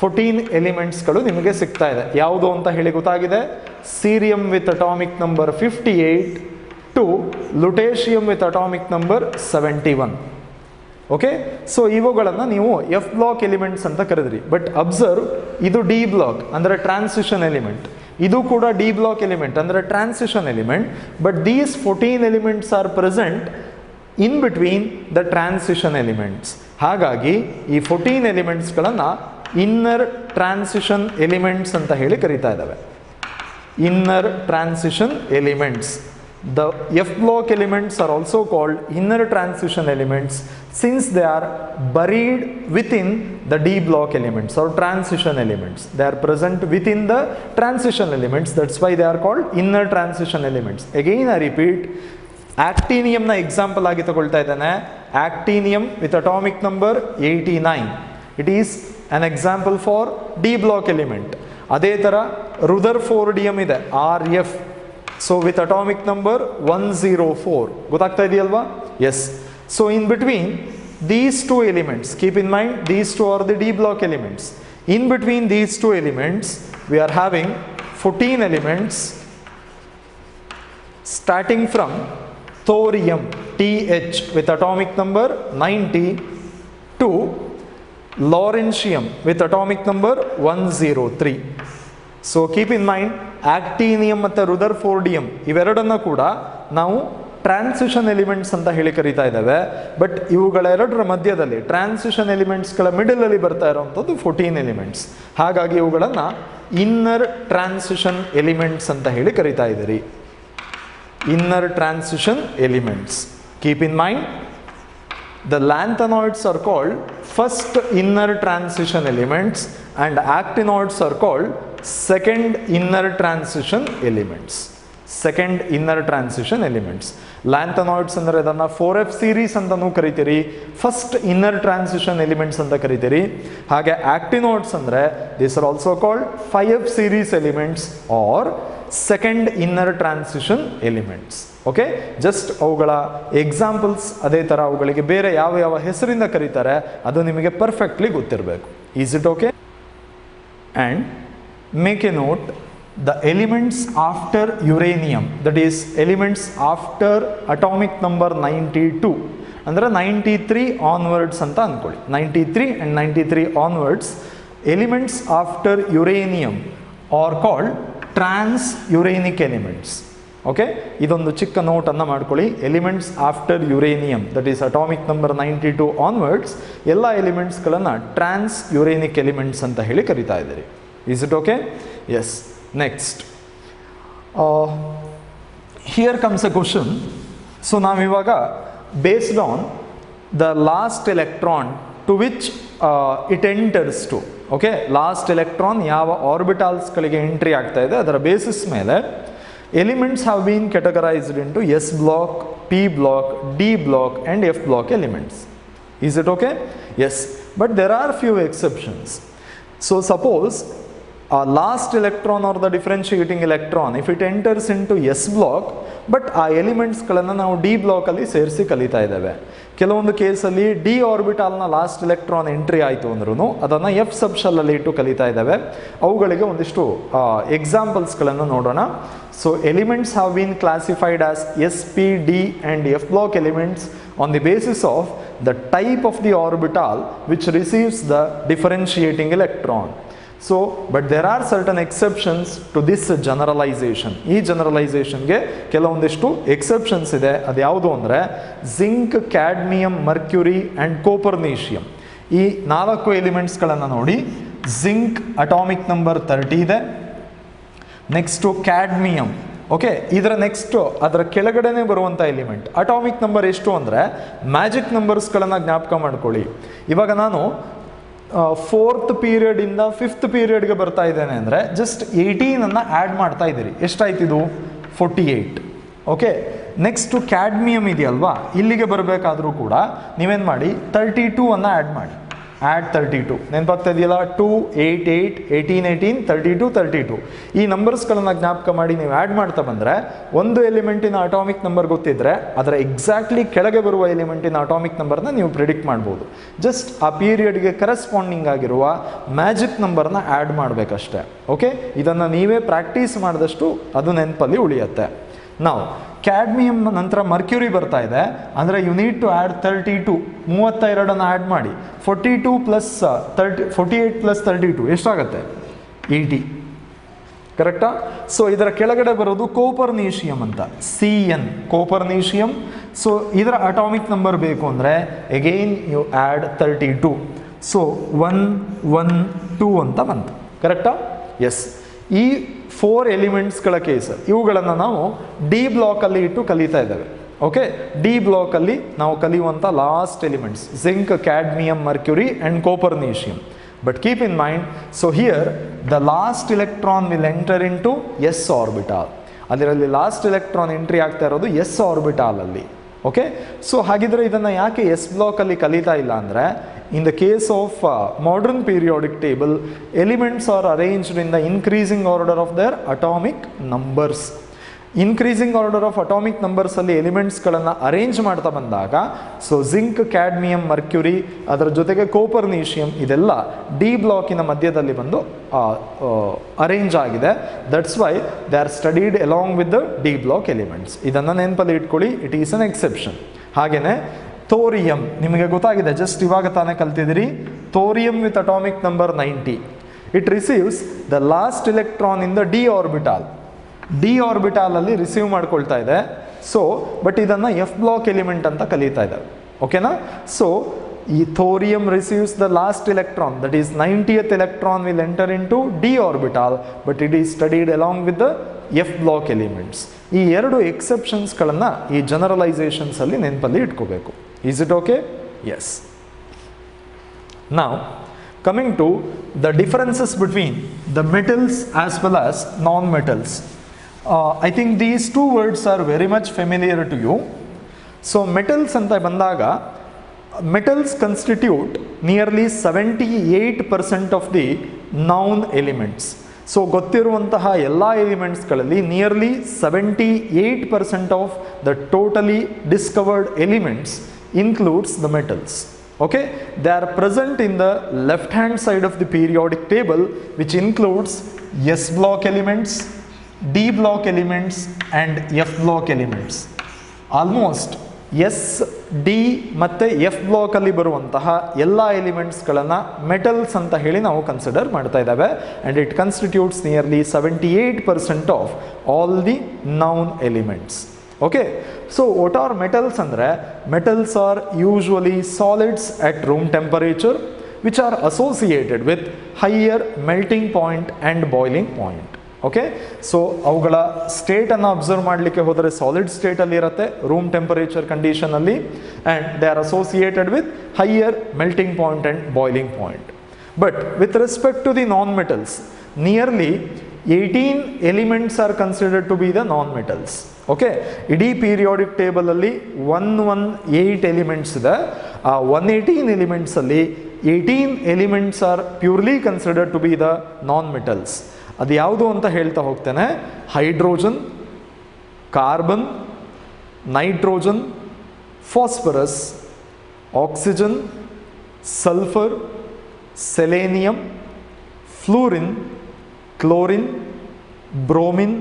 14 ಎಲಿಮೆಂಟ್ಸ್ಗಳು ನಿಮಗೆ ಸಿಗ್ತಾ ಇದೆ. ಯಾವುದು ಅಂತ ಹೇಳಿ ಗೊತ್ತಾಗಿದೆ. Cerium with atomic number 58 to lutetium with atomic number 71. Okay, so ಇವುಗಳನ್ನು ನೀವು ಎಫ್ ಬ್ಲಾಕ್ ಎಲಿಮೆಂಟ್ಸ್ ಅಂತ ಕರೆದ್ರಿ. ಬಟ್ ಅಬ್ಸರ್ವ್, ಇದು ಡಿ ಬ್ಲಾಕ್ ಅಂದರೆ ಟ್ರಾನ್ಸಿಷನ್ ಎಲಿಮೆಂಟ್, ಇದು ಕೂಡ ಡಿ ಬ್ಲಾಕ್ ಎಲಿಮೆಂಟ್ ಅಂದರೆ transition element. But these 14 elements are present in between the transition elements. ಹಾಗಾಗಿ ಈ 14 ಎಲಿಮೆಂಟ್ಸ್ಗಳನ್ನು ಇನ್ನರ್ ಟ್ರಾನ್ಸಿಷನ್ ಎಲಿಮೆಂಟ್ಸ್ ಅಂತ ಹೇಳಿ ಕರೀತಾ ಇದ್ದಾವೆ. Inner transition elements. The F block elements are also called inner transition elements since they are buried within the D block elements or transition elements. They are present within the transition elements. That's why they are called inner transition elements. Again I repeat, actinium na example ಆಗಿ ತಗೊಳ್ತಾ ಇದ್ದಾನೆ. Actinium with atomic number 89. It is an example for D block element. ಅದೇ ತರ ರುದರ್ಫೋರ್ಡಿಯಂ ಇದೆ, RF. So with atomic number 104. ಗೊತ್ತಾಗ್ತಾ ಇದೆಯಲ್ವಾ? Yes. So in between these two elements, keep in mind these two are the D block elements. In between these two elements we are having 14 elements starting from thorium TH with atomic number 90 to lawrencium with atomic number 103. So keep in mind, actinium ಮತ್ತು ರುದರ್ಫೋರ್ಡಿಯಂ ಇವೆರಡನ್ನು ಕೂಡ ನಾವು ಟ್ರಾನ್ಸಿಷನ್ ಎಲಿಮೆಂಟ್ಸ್ ಅಂತ ಹೇಳಿ ಕರೀತಾ ಇದ್ದಾವೆ. ಬಟ್ ಇವುಗಳೆರಡರ ಮಧ್ಯದಲ್ಲಿ ಟ್ರಾನ್ಸಿಷನ್ ಎಲಿಮೆಂಟ್ಸ್ಗಳ ಮಿಡಲಲ್ಲಿ ಬರ್ತಾ ಇರೋವಂಥದ್ದು 14 ಎಲಿಮೆಂಟ್ಸ್. ಹಾಗಾಗಿ ಇವುಗಳನ್ನು ಇನ್ನರ್ ಟ್ರಾನ್ಸಿಷನ್ ಎಲಿಮೆಂಟ್ಸ್ ಅಂತ ಹೇಳಿ ಕರೀತಾ ಇದ್ದೀರಿ. Inner transition elements. Keep in mind, the lanthanoids are called first inner transition elements and actinoids are called second inner transition elements. Second inner transition elements. Lanthanoids ಅಂದರೆ ಅದನ್ನು 4F series ಅಂತಲೂ ಕರಿತೀರಿ, ಫಸ್ಟ್ ಇನ್ನರ್ ಟ್ರಾನ್ಸಿಷನ್ ಎಲಿಮೆಂಟ್ಸ್ ಅಂತ ಕರಿತೀರಿ. ಹಾಗೆ ಆಕ್ಟಿನಾಯ್ಡ್ಸ್ ಅಂದರೆ these are also called 5F series elements are second inner transition elements. Okay, just ಅವುಗಳ ಎಕ್ಸಾಂಪಲ್ಸ್ ಅದೇ ಥರ ಅವುಗಳಿಗೆ ಬೇರೆ ಯಾವ ಯಾವ ಹೆಸರಿಂದ ಕರೀತಾರೆ ಅದು ನಿಮಗೆ ಪರ್ಫೆಕ್ಟ್ಲಿ ಗೊತ್ತಿರಬೇಕು. Is it okay? And make a note, the elements after uranium, that is elements after atomic number 92 ಅಂದರೆ 93 ಆನ್ವರ್ಡ್ಸ್ ಅಂತ ಅಂದ್ಕೊಳ್ಳಿ. 93 and 93 onwards elements after uranium are called transuranic elements. Okay, ಇದೊಂದು ಚಿಕ್ಕ ನೋಟನ್ನು ಮಾಡ್ಕೊಳ್ಳಿ. Elements after uranium that is atomic number 92 onwards ಎಲ್ಲ ಎಲಿಮೆಂಟ್ಸ್ಗಳನ್ನು ಟ್ರಾನ್ಸ್ ಯುರೇನಿಕ್ ಎಲಿಮೆಂಟ್ಸ್ ಅಂತ ಹೇಳಿ ಕರಿತಾ ಇದ್ದೀರಿ. Is it okay? Yes. Next, here comes A question. So ನಾವಿವಾಗ based on the last electron to which it enters to, okay, last electron ಯಾವ ಆರ್ಬಿಟಾಲ್ಸ್ಗಳಿಗೆ ಎಂಟ್ರಿ ಆಗ್ತಾ ಇದೆ ಅದರ ಬೇಸಿಸ್ ಮೇಲೆ elements have been categorized into S block, P block, D block and F block elements. Is it okay? Yes. But there are few exceptions. So suppose last electron or the differentiating electron, if it enters into S block, but ಆ ಎಲಿಮೆಂಟ್ಸ್ಗಳನ್ನು ನಾವು ಡಿ ಬ್ಲಾಕಲ್ಲಿ ಸೇರಿಸಿ ಕಲಿತಾ ಇದ್ದೇವೆ. ಕೆಲವೊಂದು ಕೇಸಲ್ಲಿ ಡಿ ಆರ್ಬಿಟಾಲ್ನ ಲಾಸ್ಟ್ ಎಲೆಕ್ಟ್ರಾನ್ ಎಂಟ್ರಿ ಆಯಿತು ಅಂದ್ರೂ ಅದನ್ನು ಎಫ್ ಸಬ್ಶೆಲ್ಲಲ್ಲಿ ಇಟ್ಟು ಕಲಿತಾ ಇದ್ದೇವೆ. ಅವುಗಳಿಗೆ ಒಂದಿಷ್ಟು ಎಕ್ಸಾಂಪಲ್ಸ್ಗಳನ್ನು ನೋಡೋಣ. So elements have been classified as S, P, D and F block elements on the basis of the type of the orbital which receives the differentiating electron. So, but there are certain exceptions to this generalization. ಈ ಜನರಲೈಸೇಷನ್ಗೆ ಕೆಲವೊಂದಿಷ್ಟು ಎಕ್ಸೆಪ್ಷನ್ಸ್ ಇದೆ. ಅದು ಯಾವುದು ಅಂದರೆ ಜಿಂಕ್, ಕ್ಯಾಡ್ಮಿಯಮ್, ಮರ್ಕ್ಯುರಿ ಆ್ಯಂಡ್ ಕೋಪರ್ನೀಷಿಯಮ್. ಈ 4 ಎಲಿಮೆಂಟ್ಸ್ಗಳನ್ನು ನೋಡಿ. ಜಿಂಕ್ ಅಟಾಮಿಕ್ ನಂಬರ್ 30 ಇದೆ. Next cadmium. ಓಕೆ, ಇದರ ನೆಕ್ಸ್ಟ್ ಅದರ ಕೆಳಗಡೆನೆ ಬರುವಂಥ ಎಲಿಮೆಂಟ್ ಅಟಾಮಿಕ್ ನಂಬರ್ ಎಷ್ಟು ಅಂದರೆ ಮ್ಯಾಜಿಕ್ ನಂಬರ್ಸ್ಗಳನ್ನು ಜ್ಞಾಪಕ ಮಾಡ್ಕೊಳ್ಳಿ. ಇವಾಗ ನಾನು 4th ಪೀರಿಯಡಿಂದ 5th ಪೀರಿಯಡ್ಗೆ ಬರ್ತಾ ಇದ್ದೇನೆ ಅಂದರೆ ಜಸ್ಟ್ 18 ಆ್ಯಡ್ ಮಾಡ್ತಾ ಇದ್ದೀರಿ. ಎಷ್ಟಾಯ್ತಿದು? 48. ಓಕೆ, ನೆಕ್ಸ್ಟು ಕ್ಯಾಡ್ಮಿಯಮ್ ಇದೆಯಲ್ವಾ, ಇಲ್ಲಿಗೆ ಬರಬೇಕಾದ್ರೂ ಕೂಡ ನೀವೇನು ಮಾಡಿ 32 ಆ್ಯಡ್ ಮಾಡಿ. ಆ್ಯಡ್ 32 ನೆನಪಾಗ್ತಾ ಇದೆಯಲ್ಲ, 2, 8, 8, 18, 18, 32, 32. ಈ ನಂಬರ್ಸ್ಗಳನ್ನು ಜ್ಞಾಪಕ ಮಾಡಿ ನೀವು ಆ್ಯಡ್ ಮಾಡ್ತಾ ಬಂದರೆ ಒಂದು ಎಲಿಮೆಂಟಿನ ಅಟಾಮಿಕ್ ನಂಬರ್ ಗೊತ್ತಿದ್ದರೆ ಅದರ ಎಕ್ಸಾಕ್ಟ್ಲಿ ಕೆಳಗೆ ಬರುವ ಎಲಿಮೆಂಟಿನ ಅಟಾಮಿಕ್ ನಂಬರ್ನ ನೀವು ಪ್ರಿಡಿಕ್ಟ್ ಮಾಡ್ಬೋದು. ಜಸ್ಟ್ ಆ ಪೀರಿಯಡ್ಗೆ ಕರೆಸ್ಪಾಂಡಿಂಗ್ ಆಗಿರುವ ಮ್ಯಾಜಿಕ್ ನಂಬರ್ನ ಆ್ಯಡ್ ಮಾಡಬೇಕಷ್ಟೆ. ಓಕೆ, ಇದನ್ನು ನೀವೇ ಪ್ರಾಕ್ಟೀಸ್ ಮಾಡಿದಷ್ಟು ಅದು ನೆನಪಲ್ಲಿ ಉಳಿಯುತ್ತೆ. ನಾವು ಕ್ಯಾಡ್ಮಿಯಮ್ ನಂತರ ಮರ್ಕ್ಯುರಿ ಬರ್ತಾ ಇದೆ ಅಂದರೆ you need to add 32. 32 add ಮಾಡಿ. 42 ಪ್ಲಸ್ 48 ಪ್ಲಸ್ 32 ಎಷ್ಟಾಗುತ್ತೆ? 80. ಕರೆಕ್ಟಾ? ಸೊ ಇದರ ಕೆಳಗಡೆ ಬರೋದು ಕೋಪರ್ನೀಷಿಯಮ್ ಅಂತ, CN ಕೋಪರ್ನೀಷಿಯಮ್. ಸೊ ಇದರ ಅಟಾಮಿಕ್ ನಂಬರ್ ಬೇಕು ಅಂದರೆ ಅಗೈನ್ ಯು ಆ್ಯಡ್ 32. ಸೊ 1, 1, 2 ಅಂತ ಬಂತು. ಕರೆಕ್ಟಾ? ಎಸ್. ಈ 4 ಎಲಿಮೆಂಟ್ಸ್ಗಳ ಕೇಸ್ ಇವುಗಳನ್ನು ನಾವು ಡಿ ಬ್ಲಾಕಲ್ಲಿ ಇಟ್ಟು ಕಲಿತಾ ಇದ್ದೇವೆ. ಓಕೆ, ಡಿ ಬ್ಲಾಕಲ್ಲಿ ನಾವು ಕಲಿಯುವಂಥ last elements zinc, cadmium, mercury and copernicium. But keep in mind, so here the last electron will enter into S orbital. ಅದರಲ್ಲಿ ಲಾಸ್ಟ್ ಎಲೆಕ್ಟ್ರಾನ್ ಎಂಟ್ರಿ ಆಗ್ತಾ ಇರೋದು ಎಸ್ ಆರ್ಬಿಟಾಲಲ್ಲಿ. ಓಕೆ, ಸೊ ಹಾಗಿದ್ರೆ ಇದನ್ನು ಯಾಕೆ ಎಸ್ ಬ್ಲಾಕಲ್ಲಿ ಕಲಿತಾ ಇಲ್ಲ ಅಂದರೆ in the case of modern periodic table, elements are arranged in the increasing order of their atomic numbers. Increasing order of atomic ನಂಬರ್ಸಲ್ಲಿ ಎಲಿಮೆಂಟ್ಸ್ಗಳನ್ನು ಅರೇಂಜ್ ಮಾಡ್ತಾ ಬಂದಾಗ ಸೊ ಜಿಂಕ್, ಕ್ಯಾಡ್ಮಿಯಮ್, ಮರ್ಕ್ಯುರಿ ಅದರ ಜೊತೆಗೆ ಕೋಪರ್ನೀಷಿಯಮ್ ಇದೆಲ್ಲ ಡಿ ಬ್ಲಾಕಿನ ಮಧ್ಯದಲ್ಲಿ ಬಂದು ಅರೇಂಜ್ ಆಗಿದೆ. That's why they are studied along with the D block elements. ಇದನ್ನು ನೆನಪಲ್ಲಿ ಇಟ್ಕೊಳ್ಳಿ, ಇಟ್ ಈಸ್ ಅನ್ ಎಕ್ಸೆಪ್ಷನ್. ಹಾಗೆಯೇ ಥೋರಿಯಂ ನಿಮಗೆ ಗೊತ್ತಾಗಿದೆ, ಜಸ್ಟ್ ಇವಾಗ ತಾನೇ ಕಲ್ತಿದ್ದೀರಿ. Thorium with atomic number 90. It receives the last electron in the D orbital. D ಆರ್ಬಿಟಾಲಲ್ಲಿ ರಿಸೀವ್ ಮಾಡ್ಕೊಳ್ತಾ ಇದೆ. ಸೊ ಬಟ್ ಇದನ್ನು ಎಫ್ ಬ್ಲಾಕ್ ಎಲಿಮೆಂಟ್ ಅಂತ ಕಲಿತಾ ಇದ್ದಾರೆ. ಓಕೆನಾ? ಸೊ ಈ thorium receives the last electron, that is 90th electron will enter into D orbital, but it is studied along with the F block elements. ಈ 2 ಎಕ್ಸೆಪ್ಷನ್ಸ್ಗಳನ್ನು ಈ ಜನರಲೈಸೇಷನ್ಸಲ್ಲಿ ನೆನಪಲ್ಲಿ ಇಟ್ಕೋಬೇಕು. Is it okay? Yes. Now, coming to the differences between the metals as well as non-metals. I think these 2 words are very much familiar to you. So, metals anta bandaga, metals constitute nearly 78% of the known elements. So ಗೊತ್ತಿರುವಂತಹ ಎಲ್ಲ ಎಲಿಮೆಂಟ್ಸ್ಗಳಲ್ಲಿ nearly 78% of the totally discovered elements includes the metals. Okay, they are present in the left hand side of the periodic table, which includes S block elements, D block elements and F block elements. Almost S, D ಮತ್ತು F ಬ್ಲಾಕ್ ಅಲ್ಲಿ ಬರುವಂತಹ ಎಲ್ಲ ಎಲಿಮೆಂಟ್ಸ್ಗಳನ್ನು ಮೆಟಲ್ಸ್ ಅಂತ ಹೇಳಿ ನಾವು ಕನ್ಸಿಡರ್ ಮಾಡ್ತಾ ಇದ್ದಾವೆ. And it constitutes nearly 78% of all the known elements. Okay, so what are metals andre? Metals are usually solids at room temperature which are associated with higher melting point and boiling point. Okay, so avugala state anna observe madlikke hodare solid state alli irutte room temperature condition alli, and they are associated with higher melting point and boiling point. But with respect to the non metals, nearly 18 elements are considered to be the non metals. Okay, ಇಡೀ ಪೀರಿಯಾಡಿಕ್ ಟೇಬಲಲ್ಲಿ 118 ಎಲಿಮೆಂಟ್ಸ್ ಇದೆ. ಆ 118 ಎಲಿಮೆಂಟ್ಸಲ್ಲಿ 18 elements are purely considered to be the non metals. ಅದು ಯಾವುದು ಅಂತ ಹೇಳ್ತಾ ಹೋಗ್ತೇನೆ. Hydrogen, carbon, nitrogen, phosphorus, oxygen, sulphur, selenium, fluorine, chlorine, bromine,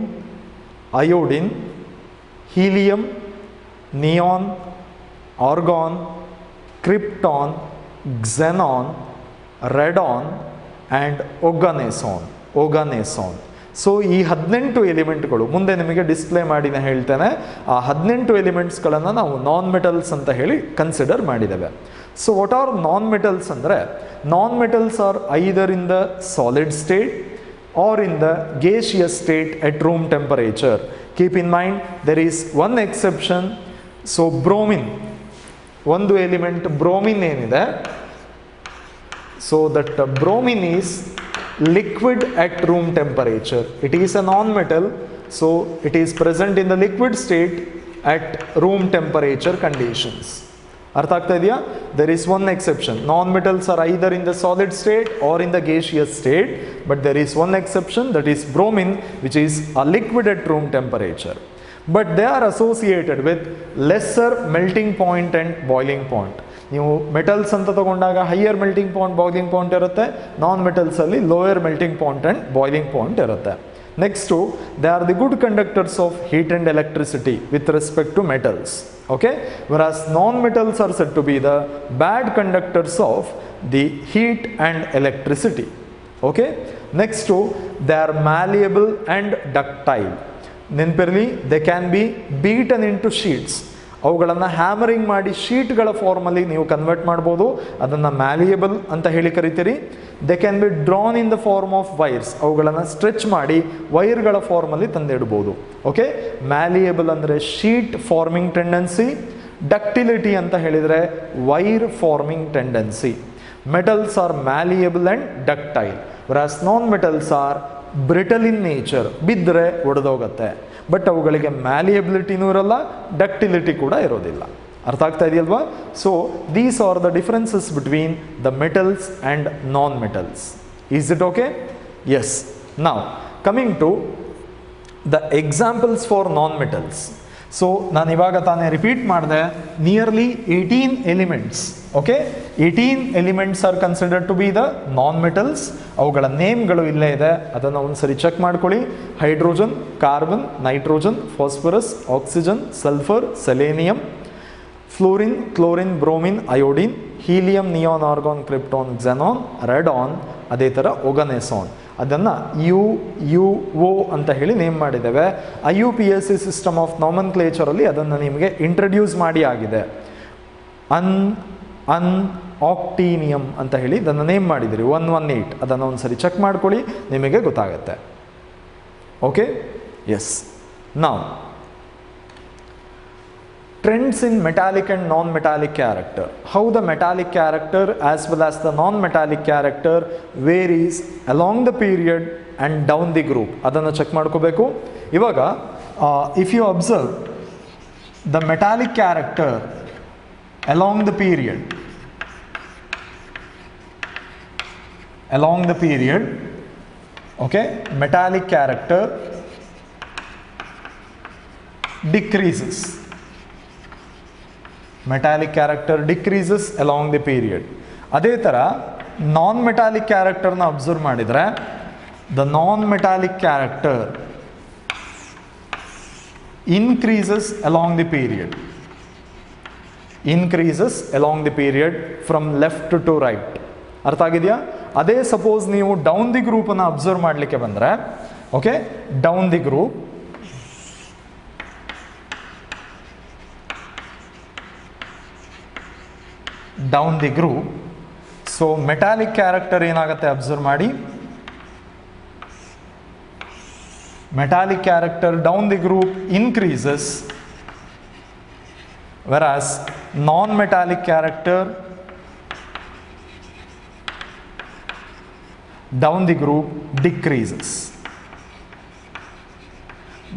iodine, helium, neon, argon, krypton, xenon, radon and oganesson. So ಈ 18 ಎಲಿಮೆಂಟ್ಗಳು ಮುಂದೆ ನಿಮಗೆ ಡಿಸ್ಪ್ಲೇ ಮಾಡಿನೇ ಹೇಳ್ತೇನೆ. ಆ 18 ಎಲಿಮೆಂಟ್ಸ್ಗಳನ್ನು ನಾವು ನಾನ್ ಮೆಟಲ್ಸ್ ಅಂತ ಹೇಳಿ ಕನ್ಸಿಡರ್ ಮಾಡಿದ್ದೇವೆ. So what are non metals ಅಂದರೆ, non metals are either in the solid state or in the gaseous state at room temperature. Keep in mind there is one exception. So bromine, ಒಂದು ಎಲಿಮೆಂಟ್ ಬ್ರೋಮಿನ್ ಏನಿದೆ, so that bromine is liquid at room temperature. It is a non-metal, so it is present in the liquid state at room temperature conditions. ಅರ್ಥ ಆಗ್ತಾ ಇದೆಯಾ? there is one exception. Non-metals are either in the solid state or in the gaseous state, but there is one exception, that is bromine, which is a liquid at room temperature. But they are associated with lesser melting point and boiling point. ನೀವು ಮೆಟಲ್ಸ್ ಅಂತ ತಗೊಂಡಾಗ higher melting point, boiling point ಇರುತ್ತೆ. ನಾನ್ ಮೆಟಲ್ಸಲ್ಲಿ lower melting point and boiling point ಇರುತ್ತೆ. Next, they are the good conductors of heat and electricity with respect to metals. Okay, whereas non-metals are said to be the bad conductors of the heat and electricity. Okay, next to, they are malleable and ductile. ನೆನಪಿರಲಿ, they can be beaten into sheets. ಅವುಗಳನ್ನು ಹ್ಯಾಮರಿಂಗ್ ಮಾಡಿ ಶೀಟ್ಗಳ ಫಾರ್ಮಲ್ಲಿ ನೀವು ಕನ್ವರ್ಟ್ ಮಾಡ್ಬೋದು. ಅದನ್ನು ಮ್ಯಾಲಿಯಬಲ್ ಅಂತ ಹೇಳಿ ಕರಿತೀರಿ. They can be drawn in the form of wires. ಅವುಗಳನ್ನು ಸ್ಟ್ರೆಚ್ ಮಾಡಿ ವೈರ್ಗಳ ಫಾರ್ಮಲ್ಲಿ ತಂದಿಡ್ಬೋದು. ಓಕೆ, ಮ್ಯಾಲಿಯಬಲ್ ಅಂದರೆ ಶೀಟ್ ಫಾರ್ಮಿಂಗ್ ಟೆಂಡೆನ್ಸಿ. ಡಕ್ಟಿಲಿಟಿ ಅಂತ ಹೇಳಿದರೆ wire forming tendency. Metals are malleable and ductile, whereas non metals are brittle in nature. ಬಿದ್ದರೆ ಒಡೆದೋಗುತ್ತೆ. ಬಟ್ ಅವುಗಳಿಗೆ ಮ್ಯಾಲಿಯಬಿಲಿಟಿನೂ ಇರಲ್ಲ, ಡಕ್ಟಿಲಿಟಿ ಕೂಡ ಇರೋದಿಲ್ಲ. ಅರ್ಥ ಆಗ್ತಾ ಇದೆಯಲ್ವಾ? So these are the differences between the metals and non metals. Is it okay? Yes. Now coming to the examples for non metals. So ನಾನು ಇವಾಗ ತಾನೇ ರಿಪೀಟ್ ಮಾಡಿದೆ, nearly 18 elements. Okay, 18 elements are considered to be the non metals. ಅವುಗಳ ನೇಮ್ಗಳು ಇಲ್ಲೇ ಇದೆ, ಅದನ್ನು ಒಂದ್ಸರಿ ಚೆಕ್ ಮಾಡ್ಕೊಳ್ಳಿ. Hydrogen, carbon, nitrogen, phosphorus, oxygen, sulphur, selenium, fluorine, chlorine, bromine, iodine, helium, neon, argon, krypton, xenon, Radeon, ಅದೇ ಥರ ಒಗನೆಸಾನ್. ಅದನ್ನು UO ಅಂತ ಹೇಳಿ ನೇಮ್ ಮಾಡಿದ್ದೇವೆ. IUPAC ಸಿಸ್ಟಮ್ ಆಫ್ ನಾಮನ್ಕ್ಲೇಚರಲ್ಲಿ ಅದನ್ನು ನಿಮಗೆ ಇಂಟ್ರಡ್ಯೂಸ್ ಮಾಡಿ ಆಗಿದೆ. ಆಕ್ಟೀನಿಯಂ ಅಂತ ಹೇಳಿ ಇದನ್ನು ನೇಮ್ ಮಾಡಿದಿರಿ, 118. ಅದನ್ನು ಒಂದ್ಸರಿ ಚೆಕ್ ಮಾಡ್ಕೊಳ್ಳಿ, ನಿಮಗೆ ಗೊತ್ತಾಗುತ್ತೆ. Okay, yes. Now trends in metallic and non-metallic character. How the metallic character as well as the non-metallic character varies along the period and down the group. ಅದನ್ನು ಚೆಕ್ ಮಾಡ್ಕೋಬೇಕು. ಇವಾಗ if you observe the metallic character along the period, okay, metallic character decreases. Metallic character decreases along the period. ಅದೇ ಥರ ನಾನ್ ಮೆಟಾಲಿಕ್ ಕ್ಯಾರೆಕ್ಟರ್ನ ಅಬ್ಸರ್ವ್ ಮಾಡಿದರೆ, the non metallic character increases along the period. Increases along the period from left to right. ಅರ್ಥ ಆಗಿದೆಯಾ? ಅದೇ ಸಪೋಸ್ ನೀವು ಡೌನ್ ದಿ ಗ್ರೂಪನ್ನು ಅಬ್ಸರ್ವ್ ಮಾಡಲಿಕ್ಕೆ ಬಂದರೆ, okay, down the group, down the group. So metallic character ಏನಾಗುತ್ತೆ ಅಬ್ಸರ್ವ್ ಮಾಡಿ. Metallic character down the group increases, whereas non-metallic character down the group decreases.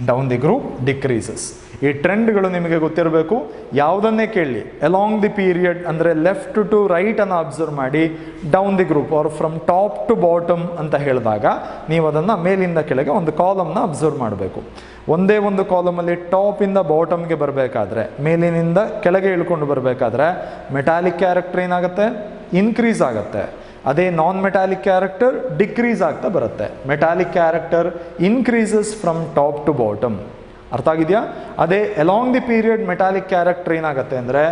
Down the group decreases. ಈ ಟ್ರೆಂಡ್ಗಳು ನಿಮಗೆ ಗೊತ್ತಿರಬೇಕು. ಯಾವುದನ್ನೇ ಕೇಳಿ ಅಲಾಂಗ್ ದಿ ಪೀರಿಯಡ್ ಅಂದರೆ ಲೆಫ್ಟ್ ಟು ರೈಟ್ ಅನ್ನು ಅಬ್ಸರ್ವ್ ಮಾಡಿ, down the group or from top to bottom ಅಂತ ಹೇಳಿದಾಗ ನೀವು ಅದನ್ನು ಮೇಲಿಂದ ಕೆಳಗೆ ಒಂದು ಕಾಲಮ್ನ ಅಬ್ಸರ್ವ್ ಮಾಡಬೇಕು. ಒಂದೇ ಒಂದು ಕಾಲಮಲ್ಲಿ ಟಾಪಿಂದ ಬಾಟಮ್ಗೆ ಬರಬೇಕಾದ್ರೆ, ಮೇಲಿನಿಂದ ಕೆಳಗೆ ಇಳ್ಕೊಂಡು ಬರಬೇಕಾದ್ರೆ ಮೆಟಾಲಿಕ್ ಕ್ಯಾರೆಕ್ಟರ್ ಏನಾಗುತ್ತೆ, ಇನ್ಕ್ರೀಸ್ ಆಗುತ್ತೆ. ಅದೇ ನಾನ್ ಮೆಟಾಲಿಕ್ ಕ್ಯಾರೆಕ್ಟರ್ ಡಿಕ್ರೀಸ್ ಆಗ್ತಾ ಬರುತ್ತೆ. Metallic character increases from top to bottom. ಅರ್ಥ ಆಗಿದೆಯಾ? ಅದೇ along the period metallic character ಏನಾಗುತ್ತೆ ಅಂದರೆ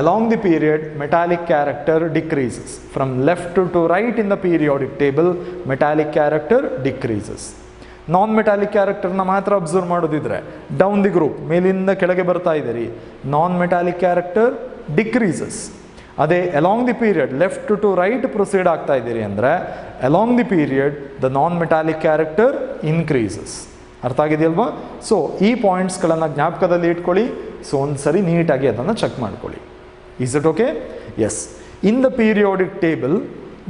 along the period metallic character decreases from left to right in the periodic table. Metallic character decreases. Non metallic ಕ್ಯಾರೆಕ್ಟರ್ನ ಮಾತ್ರ ಅಬ್ಸರ್ವ್ ಮಾಡೋದಿದ್ರೆ ಡೌನ್ ದಿ ಗ್ರೂಪ್, ಮೇಲಿಂದ ಕೆಳಗೆ ಬರ್ತಾ ಇದ್ದೀರಿ, ನಾನ್ ಮೆಟಾಲಿಕ್ ಕ್ಯಾರೆಕ್ಟರ್ ಡಿಕ್ರೀಸಸ್. ಅದೇ along the period left to right proceed ಆಗ್ತಾ ಇದ್ದೀರಿ ಅಂದರೆ along the period the non metallic character increases. ಅರ್ಥ ಆಗಿದೆಯಲ್ವಾ? ಸೊ ಈ ಪಾಯಿಂಟ್ಸ್ಗಳನ್ನು ಜ್ಞಾಪಕದಲ್ಲಿ ಇಟ್ಕೊಳ್ಳಿ. ಸೊ ಒಂದು ಸರಿ ನೀಟಾಗಿ ಅದನ್ನು ಚೆಕ್ ಮಾಡ್ಕೊಳ್ಳಿ. Is it okay? Yes. In the periodic table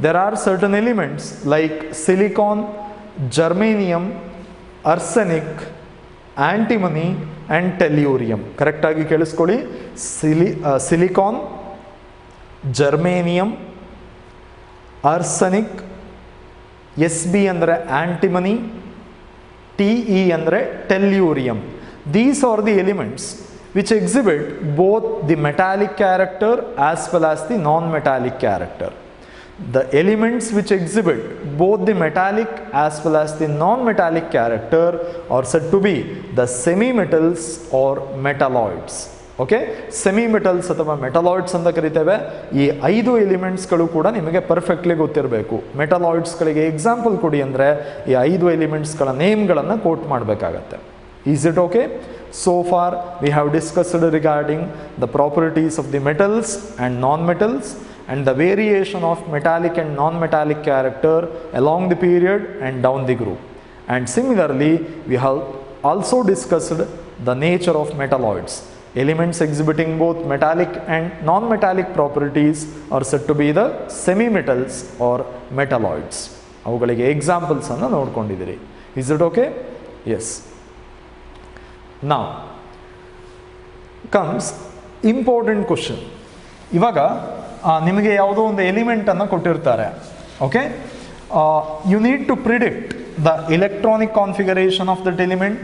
there are certain elements like silicon, germanium, arsenic, antimony and tellurium. ಕರೆಕ್ಟಾಗಿ ಕೇಳಿಸ್ಕೊಳ್ಳಿ. ಸಿಲಿಕಾನ್, ಜರ್ಮೇನಿಯಮ್, ಆರ್ಸೆನಿಕ್, SB ಅಂದರೆ ಆಂಟಿಮನಿ, TE ಅಂದರೆ tellurium. These are the elements which exhibit both the metallic character as well as the non-metallic character. The elements which exhibit both the metallic as well as the non-metallic character are said to be the semi-metals or metalloids. Okay, semi metals ಅಥವಾ ಮೆಟಲಾಯ್ಡ್ಸ್ ಅಂತ ಕರಿತೇವೆ. ಈ 5 ಎಲಿಮೆಂಟ್ಸ್ಗಳು ಕೂಡ ನಿಮಗೆ ಪರ್ಫೆಕ್ಟ್ಲಿ ಗೊತ್ತಿರಬೇಕು. ಮೆಟಲಾಯ್ಡ್ಸ್ಗಳಿಗೆ ಎಕ್ಸಾಂಪಲ್ ಕೊಡಿ ಅಂದರೆ ಈ 5 ಎಲಿಮೆಂಟ್ಸ್ಗಳ ನೇಮ್ಗಳನ್ನು ಕೋಟ್ ಮಾಡಬೇಕಾಗತ್ತೆ. Is it okay? So far we have discussed regarding the properties of the metals and non-metals and the variation of metallic and non-metallic character along the period and down the group. And similarly we have also discussed the nature of metalloids. Elements exhibiting both metallic and non-metallic properties are said to be the semi-metals or metalloids. ಅವುಗಳಿಗೆ ಎಕ್ಸಾಂಪಲ್ಸ್ ಅನ್ನು ನೋಡ್ಕೊಂಡಿದ್ದೀರಿ. Is it okay? Yes. Now comes important question. ಇವಾಗ ನಿಮಗೆ ಯಾವುದೋ ಒಂದು ಎಲಿಮೆಂಟನ್ನು ಕೊಟ್ಟಿರ್ತಾರೆ. Okay, you need to predict the electronic configuration of that element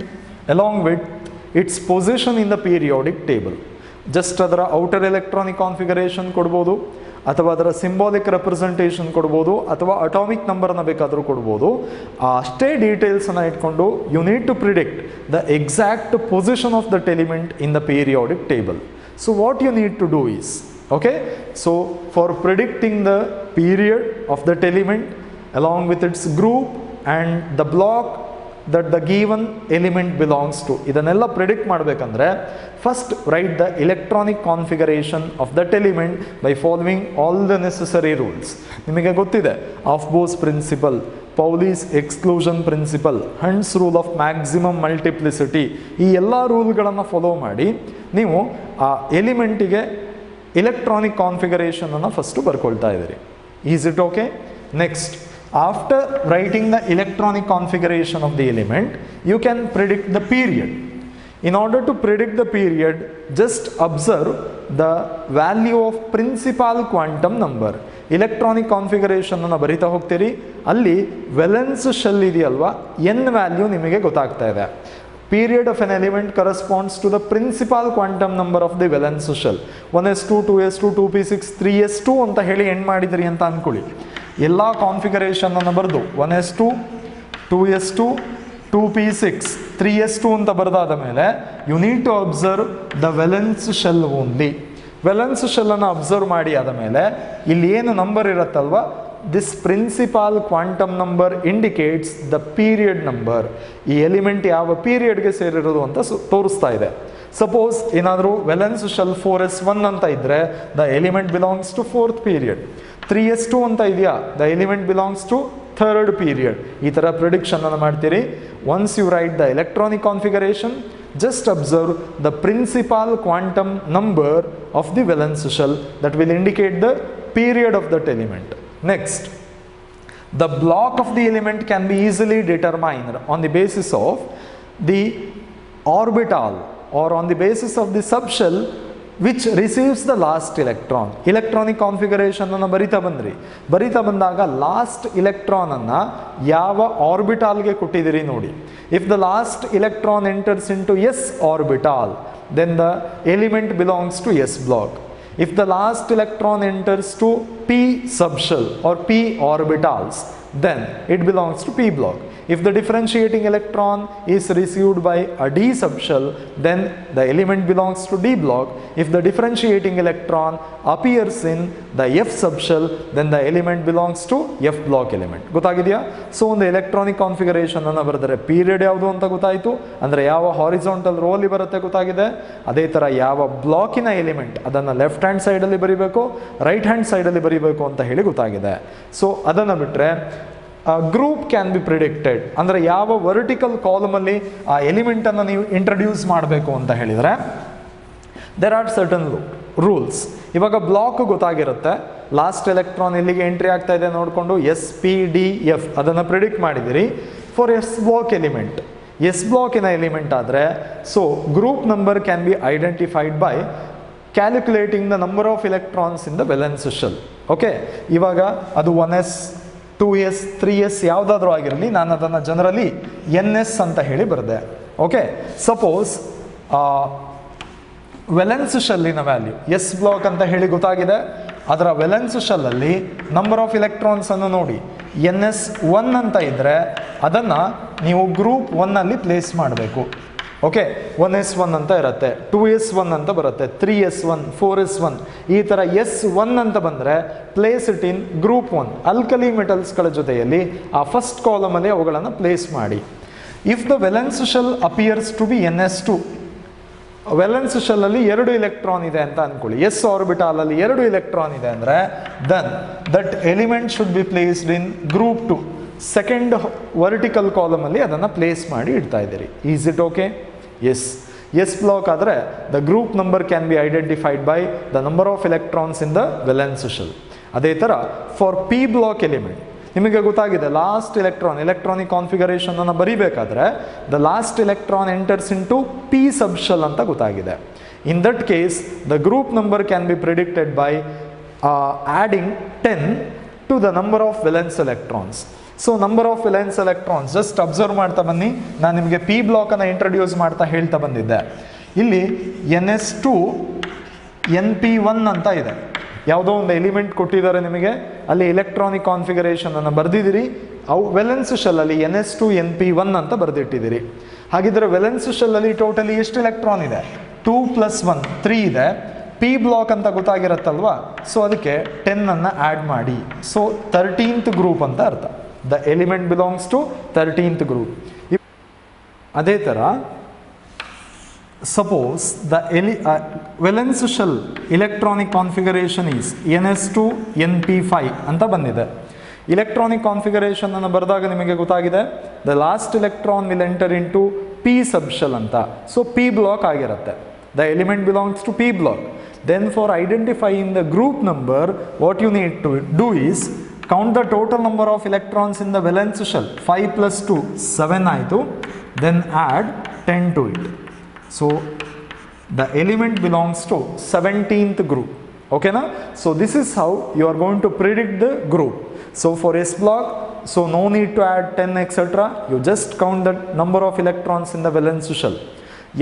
along with its position in the periodic table. Just ಅದರ ಔಟರ್ ಎಲೆಕ್ಟ್ರಾನಿಕ್ ಕಾನ್ಫಿಗರೇಷನ್ ಕೊಡ್ಬೋದು, ಅಥವಾ ಅದರ ಸಿಂಬಾಲಿಕ್ ರೆಪ್ರೆಸೆಂಟೇಷನ್ ಕೊಡ್ಬೋದು, ಅಥವಾ ಅಟಾಮಿಕ್ ನಂಬರ್ನ ಬೇಕಾದರೂ ಕೊಡ್ಬೋದು. ಅಷ್ಟೇ ಡೀಟೇಲ್ಸನ್ನು ಇಟ್ಕೊಂಡು you need to predict the exact position of that element in the periodic table. So what you need to do is, okay, so for predicting the period of that element along with its group and the block that the given element belongs to, idanella predict ಮಾಡಬೇಕಂದ್ರೆ first write the electronic configuration of that element by following all the necessary rules. ನಿಮಗೆ ಗೊತ್ತಿದೆ Aufbau's principle, Pauli's exclusion principle, Hund's rule of maximum multiplicity, ಈ ಎಲ್ಲ ರೂಲ್ಗಳನ್ನು ಫಾಲೋ ಮಾಡಿ ನೀವು ಆ ಎಲಿಮೆಂಟಿಗೆ electronic configuration ಅನ್ನು ಫಸ್ಟ್ ಬರ್ಕೊಳ್ತಾ ಇದ್ದೀರಿ. Is it okay? Next, after writing the electronic configuration of the element you can predict the period. In order to predict the period, just observe the value of principal quantum number. electronic configuration ಅನ್ನು ಬರಿತಾ ಹೋಗ್ತೀರಿ, ಅಲ್ಲಿ ವೇಲೆನ್ಸ್ ಶೆಲ್ ಇದೆಯಲ್ವಾ, n ವ್ಯಾಲ್ಯೂ ನಿಮಗೆ ಗೊತ್ತಾಗ್ತಾ ಇದೆ. Period of an element corresponds to the principal quantum number of the valence shell. 1s2, 2s2, 2p6, 3s2 ಅಂತ ಹೇಳಿ ಎಂಡ್ ಮಾಡಿದ್ರಿ ಅಂತ ಅಂದ್ಕೊಳ್ಳಿ. ಎಲ್ಲ ಕಾನ್ಫಿಗರೇಷನ್ ಅನ್ನು ಬರೆದು 1s2, 2s2, 2p6, 3s2 ಅಂತ ಬರೆದಾದ ಮೇಲೆ you need to observe the valence shell only. Valence shell ಅನ್ನು ಅಬ್ಸರ್ವ್ ಮಾಡಿ ಆದ ಮೇಲೆ ಇಲ್ಲಿ ಏನು ನಂಬರ್ ಇರುತ್ತಲ್ವಾ, this principal quantum number indicates the period number. ಈ ಎಲಿಮೆಂಟ್ ಯಾವ ಪೀರಿಯಡ್ಗೆ ಸೇರಿರೋದು ಅಂತ ತೋರಿಸ್ತಾ ಇದೆ. ಸಪೋಸ್ ಏನಾದರೂ ವೇಲೆನ್ಸ್ ಶೆಲ್ 4s1 ಅಂತ ಇದ್ದರೆ the element belongs to 4th period. 3s2 ಅಂತ ಇದೆಯಾ, the element belongs to 3rd period. ಈ ಥರ ಪ್ರಿಡಿಕ್ಷನ್ ಅನ್ನು ಮಾಡ್ತೀರಿ. Once you write the electronic configuration, just observe the principal quantum number of the valence shell that will indicate the period of that element. Next, the block of the element can be easily determined on the basis of the orbital or on the basis of the subshell which receives the last electron. Electronic configuration ಅನ್ನು ಬರಿತಾ ಬಂದಾಗ ಲಾಸ್ಟ್ electron ಅನ್ನು ಯಾವ ಆರ್ಬಿಟಾಲ್ಗೆ ಕೊಟ್ಟಿದ್ದೀರಿ ನೋಡಿ. If the last electron enters into s orbital, then the element belongs to s block. If the last electron enters to p subshell or p orbitals, then it belongs to p block. If the differentiating electron is received by a d subshell, then the element belongs to d block. If the differentiating electron appears in the f subshell, then the element belongs to f block element. ಗೊತ್ತಾಗಿದೆಯಾ? ಸೊ ಒಂದು ಎಲೆಕ್ಟ್ರಾನಿಕ್ ಕಾನ್ಫಿಗರೇಷನ್ ಅನ್ನು ಬರೆದರೆ ಪೀರಿಯಡ್ ಯಾವುದು ಅಂತ ಗೊತ್ತಾಯಿತು, ಅಂದರೆ ಯಾವ ಹಾರಿಜಾಂಟಲ್ ರೋ ಅಲ್ಲಿ ಬರುತ್ತೆ ಗೊತ್ತಾಗಿದೆ. ಅದೇ ಥರ ಯಾವ ಬ್ಲಾಕಿನ ಎಲಿಮೆಂಟ್ ಅದನ್ನು ಲೆಫ್ಟ್ ಹ್ಯಾಂಡ್ ಸೈಡಲ್ಲಿ ಬರೀಬೇಕು, ರೈಟ್ ಹ್ಯಾಂಡ್ ಸೈಡಲ್ಲಿ ಬರೀಬೇಕು ಅಂತ ಹೇಳಿ ಗೊತ್ತಾಗಿದೆ. ಸೊ ಅದನ್ನು ಬಿಟ್ಟರೆ ಗ್ರೂಪ್ ಕ್ಯಾನ್ ಬಿ ಪ್ರಿಡಿಕ್ಟೆಡ್, ಅಂದರೆ ಯಾವ ವರ್ಟಿಕಲ್ ಕಾಲಮಲ್ಲಿ ಆ ಎಲಿಮೆಂಟನ್ನು ನೀವು ಇಂಟ್ರಡ್ಯೂಸ್ ಮಾಡಬೇಕು ಅಂತ ಹೇಳಿದರೆ ದೇರ್ ಆರ್ ಸರ್ಟನ್ ರೂಲ್ಸ್. ಇವಾಗ ಬ್ಲಾಕ್ ಗೊತ್ತಾಗಿರುತ್ತೆ, ಲಾಸ್ಟ್ ಎಲೆಕ್ಟ್ರಾನ್ ಎಲ್ಲಿಗೆ ಎಂಟ್ರಿ ಆಗ್ತಾ ಇದೆ ನೋಡಿಕೊಂಡು ಎಸ್ ಪಿ ಡಿ ಎಫ್ ಅದನ್ನು ಪ್ರಿಡಿಕ್ಟ್ ಮಾಡಿದಿರಿ. For S block element, S ಬ್ಲಾಕಿನ ಎಲಿಮೆಂಟ್ ಆದರೆ so group number can be identified by calculating the number of electrons in the valence shell. Okay, ಇವಾಗ ಅದು 1s 2s 3s ಯಾವುದಾದ್ರೂ ಆಗಿರಲಿ, ನಾನು ಅದನ್ನು ಜನರಲಿ ns ಅಂತ ಹೇಳಿ ಬರೆದೆ. ಓಕೆ, ಸಪೋಸ್ ವೆಲೆನ್ಸ್ ಶೆಲ್ಲಿನ ವ್ಯಾಲ್ಯೂ ಎಸ್ ಬ್ಲಾಕ್ ಅಂತ ಹೇಳಿ ಗೊತ್ತಾಗಿದೆ. ಅದರ ವೆಲೆನ್ಸ್ ಶೆಲ್ಲಲ್ಲಿ ನಂಬರ್ ಆಫ್ ಎಲೆಕ್ಟ್ರಾನ್ಸ್ ಅನ್ನು ನೋಡಿ, ns1 ಅಂತ ಇದ್ದರೆ ಅದನ್ನು ನೀವು ಗ್ರೂಪ್ 1ಅಲ್ಲಿ ಪ್ಲೇಸ್ ಮಾಡಬೇಕು. ಓಕೆ, 1s1 ಅಂತ ಇರುತ್ತೆ, 2s1 ಅಂತ ಬರುತ್ತೆ, 3s1 4s1 ಈ ಥರ s1 ಅಂತ ಬಂದರೆ place it in group 1. Alkali ಮೆಟಲ್ಸ್ಗಳ ಜೊತೆಯಲ್ಲಿ ಆ ಫಸ್ಟ್ ಕಾಲಮಲ್ಲಿ ಅವುಗಳನ್ನು ಪ್ಲೇಸ್ ಮಾಡಿ. If the valence shell appears to be ns2, valence ಶೆಲ್ಲಲ್ಲಿ 2 ಎಲೆಕ್ಟ್ರಾನ್ ಇದೆ ಅಂತ ಅಂದ್ಕೊಳ್ಳಿ, ಎಸ್ ಆರ್ಬಿಟಾಲಲ್ಲಿ 2 ಎಲೆಕ್ಟ್ರಾನ್ ಇದೆ ಅಂದರೆ then that element should be placed in group 2, second vertical ಕಾಲಮಲ್ಲಿ ಅದನ್ನು ಪ್ಲೇಸ್ ಮಾಡಿ ಇಡ್ತಾ ಇದ್ದೀರಿ. Is it okay? Yes. S block ಆದರೆ the group number can be identified by the number of electrons in the valence shell. ಅದೇ ಥರ ಫಾರ್ ಪಿ ಬ್ಲಾಕ್ ಎಲಿಮೆಂಟ್ ನಿಮಗೆ ಗೊತ್ತಾಗಿದೆ, ಲಾಸ್ಟ್ ಎಲೆಕ್ಟ್ರಾನಿಕ್ ಕಾನ್ಫಿಗರೇಷನ್ ಅನ್ನು ಬರೀಬೇಕಾದ್ರೆ the last electron enters into P subshell ಅಂತ ಗೊತ್ತಾಗಿದೆ. In that case the group number can be predicted by adding 10 to the number of valence electrons. So number of valence electrons just observe ಮಾಡ್ತಾ ಬನ್ನಿ. ನಾನು ನಿಮಗೆ ಪಿ ಬ್ಲಾಕನ್ನು ಇಂಟ್ರಡ್ಯೂಸ್ ಮಾಡ್ತಾ ಹೇಳ್ತಾ ಬಂದಿದ್ದೆ. ಇಲ್ಲಿ ns2 np1 ಅಂತ ಇದೆ, ಯಾವುದೋ ಒಂದು ಎಲಿಮೆಂಟ್ ಕೊಟ್ಟಿದ್ದಾರೆ ನಿಮಗೆ, ಅಲ್ಲಿ ಎಲೆಕ್ಟ್ರಾನಿಕ್ ಕಾನ್ಫಿಗರೇಷನ್ ಅನ್ನು ಬರೆದಿದ್ದೀರಿ. ಅವು ವೆಲೆನ್ಸ್ ಶೆಲ್ಲಲ್ಲಿ ns2 np1 ಅಂತ ಬರೆದಿಟ್ಟಿದ್ದೀರಿ. ಹಾಗಿದ್ರೆ ವೆಲೆನ್ಸ್ ಶೆಲ್ಲಲ್ಲಿ ಟೋಟಲಿ ಎಷ್ಟು ಎಲೆಕ್ಟ್ರಾನ್ ಇದೆ? 2 + 1 3 ಇದೆ. ಪಿ ಬ್ಲಾಕ್ ಅಂತ ಗೊತ್ತಾಗಿರುತ್ತಲ್ವಾ, ಸೊ ಅದಕ್ಕೆ 10 ಅನ್ನು ಆ್ಯಡ್ ಮಾಡಿ. ಸೊ 13th ಗ್ರೂಪ್ ಅಂತ ಅರ್ಥ. The element belongs to 13th group. ಅದೇ ಥರ suppose the valence shell electronic configuration is ns2 np5 ಅಂತ ಬಂದಿದೆ. ಇಲೆಕ್ಟ್ರಾನಿಕ್ ಕಾನ್ಫಿಗರೇಷನ್ ಅನ್ನು ಬರೆದಾಗ ನಿಮಗೆ ಗೊತ್ತಾಗಿದೆ the last electron will enter into P subshell ಅಂತ. ಸೊ ಪಿ ಬ್ಲಾಕ್ ಆಗಿರುತ್ತೆ. The element belongs to p block. Then for identifying the group number, what you need to do is count the total number of electrons in the valence shell. 5 + 2 7 ಆಯಿತು. Then add 10 to it. So the element belongs to 17th group. Okay na? So this is how you are going to predict the group. So for S block, so no need to add 10 etc. You just count the number of electrons in the valence shell.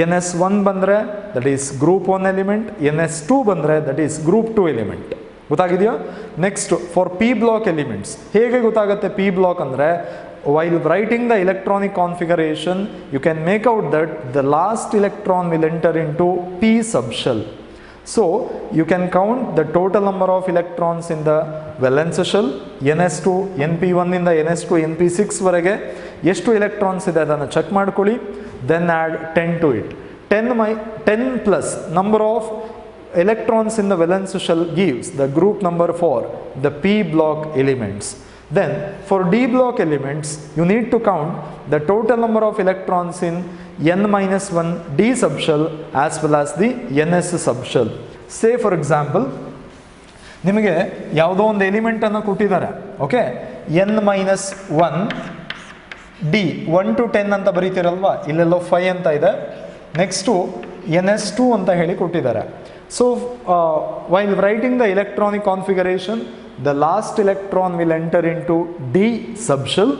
ns1 ಬಂದರೆ that is group 1 element, ns2 ಬಂದರೆ ದಟ್ ಈಸ್ ಗ್ರೂಪ್ 2 ಎಲಿಮೆಂಟ್. ಗೊತ್ತಾಗಿದೆಯಾ? Next for P block elements ಹೇಗೆ ಗೊತ್ತಾಗುತ್ತೆ? ಪಿ ಬ್ಲಾಕ್ ಅಂದರೆ while writing the electronic configuration you can make out that the last electron will enter into p subshell. So you can count the total number of electrons in the valence shell, ns2 np1 ಇಂದ ns2 np6 ವರೆಗೆ ಎಷ್ಟು ಎಲೆಕ್ಟ್ರಾನ್ಸ್ ಇದೆ ಅದನ್ನು ಚೆಕ್ ಮಾಡ್ಕೊಳ್ಳಿ. Then add 10 to it. 10 plus number of electrons in the valence shell gives the group number for the p block elements. Then for d block elements you need to count the total number of electrons in n-1 d subshell as well as the ns subshell. Say for example ನಿಮಗೆ ಯಾವುದೋ ಒಂದು ಎಲಿಮೆಂಟನ್ನು ಕೊಟ್ಟಿದ್ದಾರೆ. ಓಕೆ, n-1 ಡಿ 1 to 10 ಅಂತ ಬರೀತಿರಲ್ವಾ, ಇಲ್ಲೆಲ್ಲೋ 5 ಅಂತ ಇದೆ. ನೆಕ್ಸ್ಟು NS2 ಅಂತ ಹೇಳಿ ಕೊಟ್ಟಿದ್ದಾರೆ. So while writing the electronic configuration the last electron will enter into D subshell,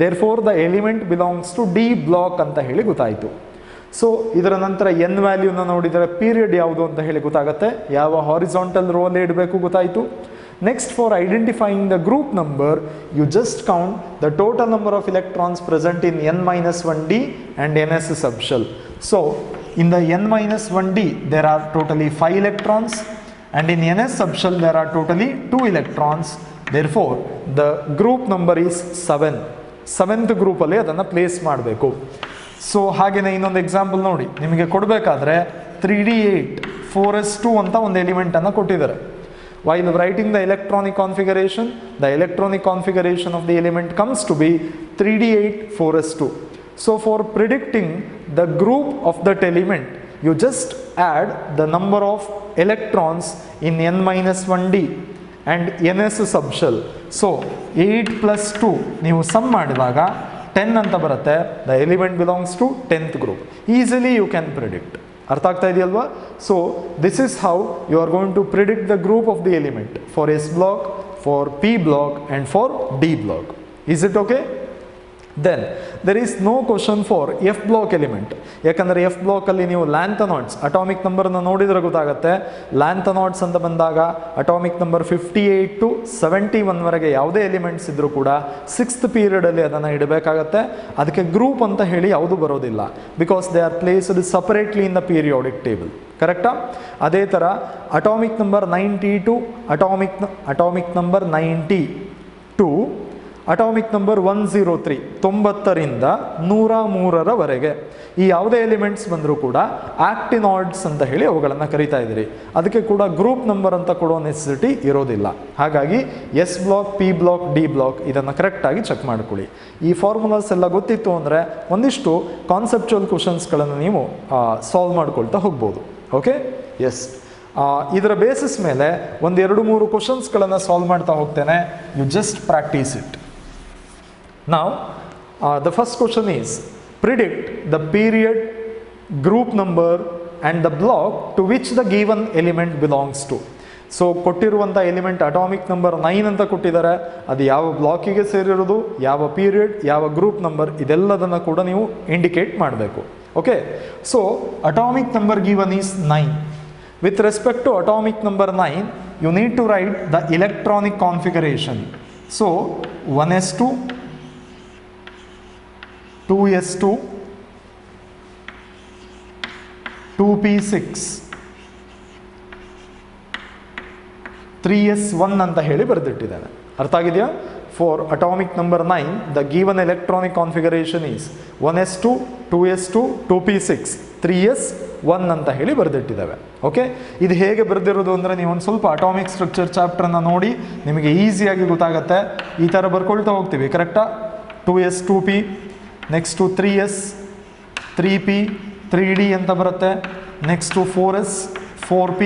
therefore the element belongs to d block ಅಂತ ಹೇಳಿ ಗೊತ್ತಾಯಿತು. ಸೊ ಇದರ ನಂತರ ಎನ್ ವ್ಯಾಲ್ಯೂನ ನೋಡಿದರೆ ಪೀರಿಯಡ್ ಯಾವುದು ಅಂತ ಹೇಳಿ ಗೊತ್ತಾಗುತ್ತೆ, ಯಾವ ಹಾರಿಸಾಂಟಲ್ ರೋಲ್ ಇಡಬೇಕು ಗೊತ್ತಾಯಿತು. Next, for identifying the group number you just count the total number of electrons present in n-1d and ns subshell. So in the n-1d there are totally 5 electrons and in ns subshell there are totally 2 electrons. Therefore the group number is 7. 7th group ಅಲ್ಲಿ ಅದನ್ನು ಪ್ಲೇಸ್ ಮಾಡಬೇಕು. ಸೊ ಹಾಗೆಯೇ ಇನ್ನೊಂದು ಎಕ್ಸಾಂಪಲ್ ನೋಡಿ, ನಿಮಗೆ ಕೊಡಬೇಕಾದ್ರೆ 3d8 4s2 ಅಂತ ಒಂದು ಎಲಿಮೆಂಟನ್ನು ಕೊಟ್ಟಿದ್ದಾರೆ. While writing the electronic configuration of the element comes to be 3d8 4s2. So for predicting the group of that element, you just add the number of electrons in n-1d and ns subshell. So 8 plus 2 ನೀವು ಸಮ್ ಮಾಡಿದಾಗ 10 ಅಂತ ಬರುತ್ತೆ. The element belongs to 10th group. Easily you can predict. ಅರ್ಥ ಆಗ್ತಾ ಇದೆಯಲ್ವಾ? So this is how you are going to predict the group of the element for S block, for P block and for d block. Is it okay? Then there is no question for f block element. ಯಾಕಂದರೆ ಎಫ್ ಬ್ಲಾಕಲ್ಲಿ ನೀವು ಲ್ಯಾಂಥನಾಯ್ಡ್ಸ್ ಅಟಾಮಿಕ್ ನಂಬರನ್ನು ನೋಡಿದರೆ ಗೊತ್ತಾಗುತ್ತೆ. ಲ್ಯಾಂಥನಾಯ್ಡ್ಸ್ ಅಂತ ಬಂದಾಗ ಅಟಾಮಿಕ್ ನಂಬರ್ 58 to 71ವರೆಗೆ ಯಾವುದೇ ಎಲಿಮೆಂಟ್ಸ್ ಇದ್ದರೂ ಕೂಡ 6th ಪೀರಿಯಡಲ್ಲಿ ಅದನ್ನು ಇಡಬೇಕಾಗತ್ತೆ. ಅದಕ್ಕೆ ಗ್ರೂಪ್ ಅಂತ ಹೇಳಿ ಯಾವುದೂ ಬರೋದಿಲ್ಲ, because they R placed separately in the periodic table. ಕರೆಕ್ಟಾ? ಅದೇ ಥರ atomic number 92, atomic number 92, atomic number 103 90ರಿಂದ 103ರವರೆಗೆ ಈ ಯಾವುದೇ ಎಲಿಮೆಂಟ್ಸ್ ಬಂದರೂ ಕೂಡ ಆಕ್ಟಿನಾಯ್ಡ್ಸ್ ಅಂತ ಹೇಳಿ ಅವುಗಳನ್ನು ಕರಿತಾ ಇದ್ದೀರಿ. ಅದಕ್ಕೆ ಕೂಡ ಗ್ರೂಪ್ ನಂಬರ್ ಅಂತ ಕೊಡೋ ನೆಸೆಸಿಟಿ ಇರೋದಿಲ್ಲ. ಹಾಗಾಗಿ s block, p block, d block ಇದನ್ನು ಕರೆಕ್ಟಾಗಿ ಚೆಕ್ ಮಾಡ್ಕೊಳ್ಳಿ. ಈ ಫಾರ್ಮುಲಾಸ್ ಎಲ್ಲ ಗೊತ್ತಿತ್ತು ಅಂದರೆ ಒಂದಿಷ್ಟು ಕಾನ್ಸೆಪ್ಚುವಲ್ ಕ್ವಶನ್ಸ್ಗಳನ್ನು ನೀವು ಸಾಲ್ವ್ ಮಾಡ್ಕೊಳ್ತಾ ಹೋಗ್ಬೋದು. Okay, S. ಇದರ ಬೇಸಿಸ್ ಮೇಲೆ ಒಂದು 2-3 ಕ್ವಶನ್ಸ್ಗಳನ್ನು ಸಾಲ್ವ್ ಮಾಡ್ತಾ ಹೋಗ್ತೇನೆ. You just practice it. Now, the first question is, predict the period, group number and the block to which the given element belongs to. So ಕೊಟ್ಟಿರುವಂಥ ಎಲಿಮೆಂಟ್ ಅಟಾಮಿಕ್ ನಂಬರ್ 9 ಅಂತ ಕೊಟ್ಟಿದ್ದಾರೆ. ಅದು ಯಾವ ಬ್ಲಾಕಿಗೆ ಸೇರಿರೋದು, ಯಾವ ಪೀರಿಯಡ್, ಯಾವ ಗ್ರೂಪ್ ನಂಬರ್, ಇದೆಲ್ಲದನ್ನು ಕೂಡ ನೀವು ಇಂಡಿಕೇಟ್ ಮಾಡಬೇಕು. Okay, so atomic number given is 9. With respect to atomic number 9, you need to write the electronic configuration. So 1s2, 2s2, 2p6, 3s1 ಅಂತ ಹೇಳಿ ಬರೆದಿಟ್ಟಿದ್ದಾನೆ. ಅರ್ಥ ಆಗಿದೆಯಾ? For atomic number 9 the given electronic configuration is 1s2, 2s2, 2p6, 3s1 ಅಂತ ಹೇಳಿ ಬರೆದಿಟ್ಟಿದ್ದಾವೆ. ಓಕೆ, ಇದು ಹೇಗೆ ಬರೆದಿರೋದು ಅಂದರೆ ನೀವು ಒಂದು ಸ್ವಲ್ಪ ಅಟಾಮಿಕ್ ಸ್ಟ್ರಕ್ಚರ್ ಚಾಪ್ಟರ್ನ ನೋಡಿ ನಿಮಗೆ ಈಸಿಯಾಗಿ ಗೊತ್ತಾಗುತ್ತೆ. ಈ ಥರ ಬರ್ಕೊಳ್ತಾ ಹೋಗ್ತೀವಿ. ಕರೆಕ್ಟಾ? 2s, 2p, next 3s, 3p, 3d ಅಂತ ಬರುತ್ತೆ. Next 4s, 4p,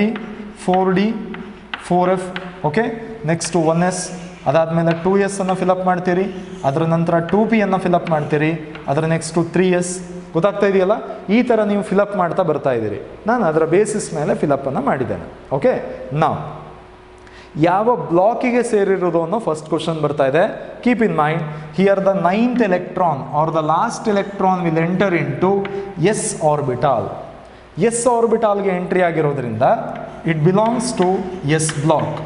4d, 4f. Okay, next 1s, ಅದಾದಮೇಲೆ 2s ಅನ್ನು ಫಿಲಪ್ ಮಾಡ್ತೀರಿ, ಅದರ ನಂತರ 2p ಅನ್ನು ಫಿಲಪ್ ಮಾಡ್ತೀರಿ, ಅದರ ನೆಕ್ಸ್ಟು 3s. ಗೊತ್ತಾಗ್ತಾ ಇದೆಯಲ್ಲ? ಈ ಥರ ನೀವು ಫಿಲಪ್ ಮಾಡ್ತಾ ಬರ್ತಾ ಇದ್ದೀರಿ. ನಾನು ಅದರ ಬೇಸಿಸ್ ಮೇಲೆ ಫಿಲಪ್ಪನ್ನು ಮಾಡಿದ್ದೇನೆ. ಓಕೆ, ನಾವು ಯಾವ ಬ್ಲಾಕಿಗೆ ಸೇರಿರೋದು ಅನ್ನೋ ಫಸ್ಟ್ ಕ್ವಶನ್ ಬರ್ತಾ ಇದೆ. Keep in mind, here the 9th electron R the last electron will enter into S orbital. S ಆರ್ಬಿಟಾಲ್ಗೆ ಎಂಟ್ರಿ ಆಗಿರೋದ್ರಿಂದ it belongs to S block.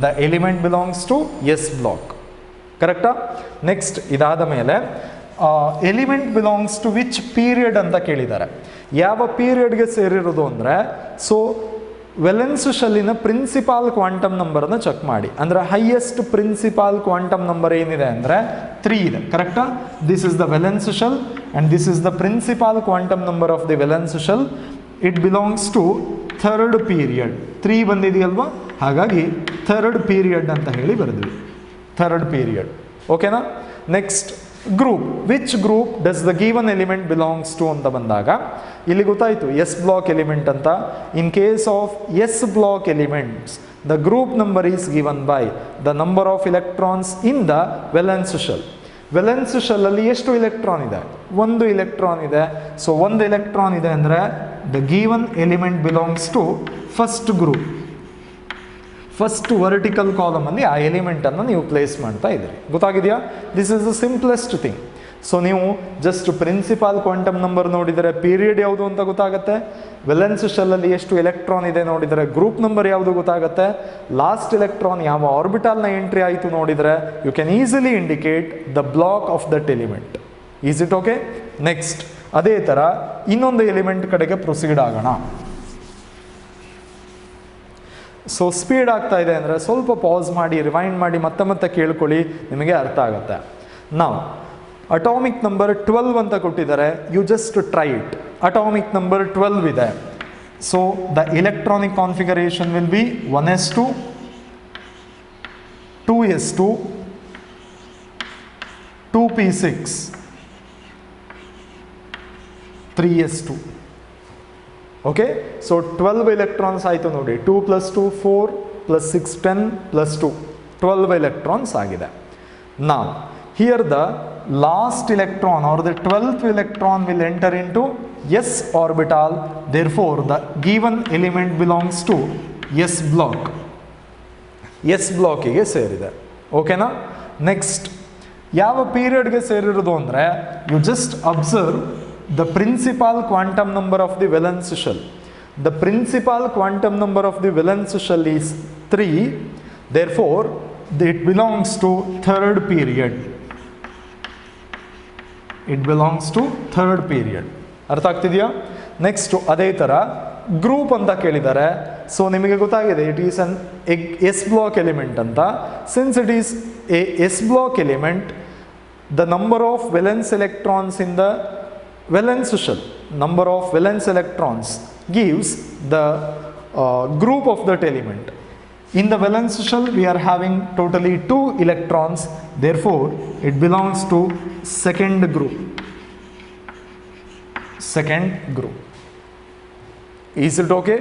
The element belongs to S block. ಕರೆಕ್ಟಾ? ನೆಕ್ಸ್ಟ್, ಇದಾದ ಮೇಲೆ element belongs to which period ಅಂತ ಕೇಳಿದ್ದಾರೆ. ಯಾವ ಪೀರಿಯಡ್ಗೆ ಸೇರಿರೋದು ಅಂದರೆ, ಸೊ ವೆಲೆನ್ಸ್ ಶೆಲ್ಲಿನ ಪ್ರಿನ್ಸಿಪಾಲ್ ಕ್ವಾಂಟಮ್ ನಂಬರನ್ನು ಚೆಕ್ ಮಾಡಿ. ಅಂದರೆ ಹೈಯೆಸ್ಟ್ ಪ್ರಿನ್ಸಿಪಾಲ್ ಕ್ವಾಂಟಮ್ ನಂಬರ್ ಏನಿದೆ ಅಂದರೆ 3 ಇದೆ. ಕರೆಕ್ಟಾ? This is the valence shell and this is the principal quantum number of the valence shell. It belongs to 3rd period. 3 ಬಂದಿದೆಯಲ್ವಾ? ಹಾಗಾಗಿ 3rd ಪೀರಿಯಡ್ ಅಂತ ಹೇಳಿ ಬರೆದ್ವಿ. 3rd period. ಓಕೆನಾ? Next, group. Which group does the given element belongs to ಅಂತ ಬಂದಾಗ ಇಲ್ಲಿ ಗೊತ್ತಾಯಿತು ಎಸ್ ಬ್ಲಾಕ್ ಎಲಿಮೆಂಟ್ ಅಂತ. In case of S block elements the group number is given by the number of electrons in the valence shell. Valence shell ಅಲ್ಲಿ ಎಷ್ಟು ಇಲೆಕ್ಟ್ರಾನ್ ಇದೆ? ಒಂದು ಇಲೆಕ್ಟ್ರಾನ್ ಇದೆ. ಸೊ ಒಂದು ಇಲೆಕ್ಟ್ರಾನ್ ಇದೆ ಅಂದರೆ the given element belongs to first group. First vertical column ಅಲ್ಲಿ ಆ ಎಲಿಮೆಂಟ್ ಅನ್ನು ನೀವು ಪ್ಲೇಸ್ ಮಾಡ್ತಾ ಇದ್ದೀರಿ. ಗೊತ್ತಾಗಿದೆಯಾ? This is the simplest thing. So ನೀವು ಜಸ್ಟ್ ಪ್ರಿನ್ಸಿಪಾಲ್ ಕ್ವಾಂಟಮ್ ನಂಬರ್ ನೋಡಿದರೆ ಪೀರಿಯಡ್ ಯಾವುದು ಅಂತ ಗೊತ್ತಾಗುತ್ತೆ, ವೇಲೆನ್ಸ್ ಶೆಲ್ ಅಲ್ಲಿ ಎಷ್ಟು ಎಲೆಕ್ಟ್ರಾನ್ ಇದೆ ನೋಡಿದರೆ ಗ್ರೂಪ್ ನಂಬರ್ ಯಾವುದು ಗೊತ್ತಾಗುತ್ತೆ, ಲಾಸ್ಟ್ ಎಲೆಕ್ಟ್ರಾನ್ ಯಾವ ಆರ್ಬಿಟಾಲ್ನ ಎಂಟ್ರಿ ಆಯಿತು ನೋಡಿದರೆ you can easily indicate the block of that element. Is it okay? Next ಅದೇ ಥರ ಇನ್ನೊಂದು ಎಲಿಮೆಂಟ್ ಕಡೆಗೆ ಪ್ರೊಸೀಡ್ ಆಗೋಣ. ಸೊ ಸ್ಪೀಡ್ ಆಗ್ತಾ ಇದೆ ಅಂದರೆ ಸ್ವಲ್ಪ ಪಾಸ್ ಮಾಡಿ ರಿವೈಂಡ್ ಮಾಡಿ ಮತ್ತೆ ಮತ್ತೆ ಕೇಳ್ಕೊಳ್ಳಿ, ನಿಮಗೆ ಅರ್ಥ ಆಗುತ್ತೆ. ನಾವು ಅಟಾಮಿಕ್ ನಂಬರ್ 12 ಅಂತ ಕೊಟ್ಟಿದ್ದಾರೆ. You just try it. Atomic number 12 ಇದೆ. So the electronic configuration will be 1s2, 2s2, 2p6, 3s2. Okay, so 12 electrons ಆಯಿತು ನೋಡಿ. 2 + 2 4 + 6 10 + 2 12 ಎಲೆಕ್ಟ್ರಾನ್ಸ್ ಆಗಿದೆ. ನಾವು here the last electron or the 12th electron will enter into s orbital, therefore the given element belongs to s block. s block ಗೆ ಸೇರಿದೆ. ಓಕೆನಾ? ನೆಕ್ಸ್ಟ್ ಯಾವ ಪೀರಿಯಡ್ಗೆ ಸೇರಿರೋದು ಅಂದರೆ you just observe the principal quantum number of the valence shell. The principal quantum number of the valence shell is 3, therefore it belongs to third period. It belongs to third period. ಅರ್ಥ ಆಗ್ತಿದೆಯಾ? ನೆಕ್ಸ್ಟ್ ಅದೇ ಥರ ಗ್ರೂಪ್ ಅಂತ ಕೇಳಿದ್ದಾರೆ. ಸೊ ನಿಮಗೆ ಗೊತ್ತಾಗಿದೆ it is an S block element ಅಂತ. Since it is a S block element, the number of valence electrons in the valence shell, number of valence electrons gives the group of that element. In the valence shell we are having totally 2 electrons, therefore it belongs to second group. Second group. Is it okay?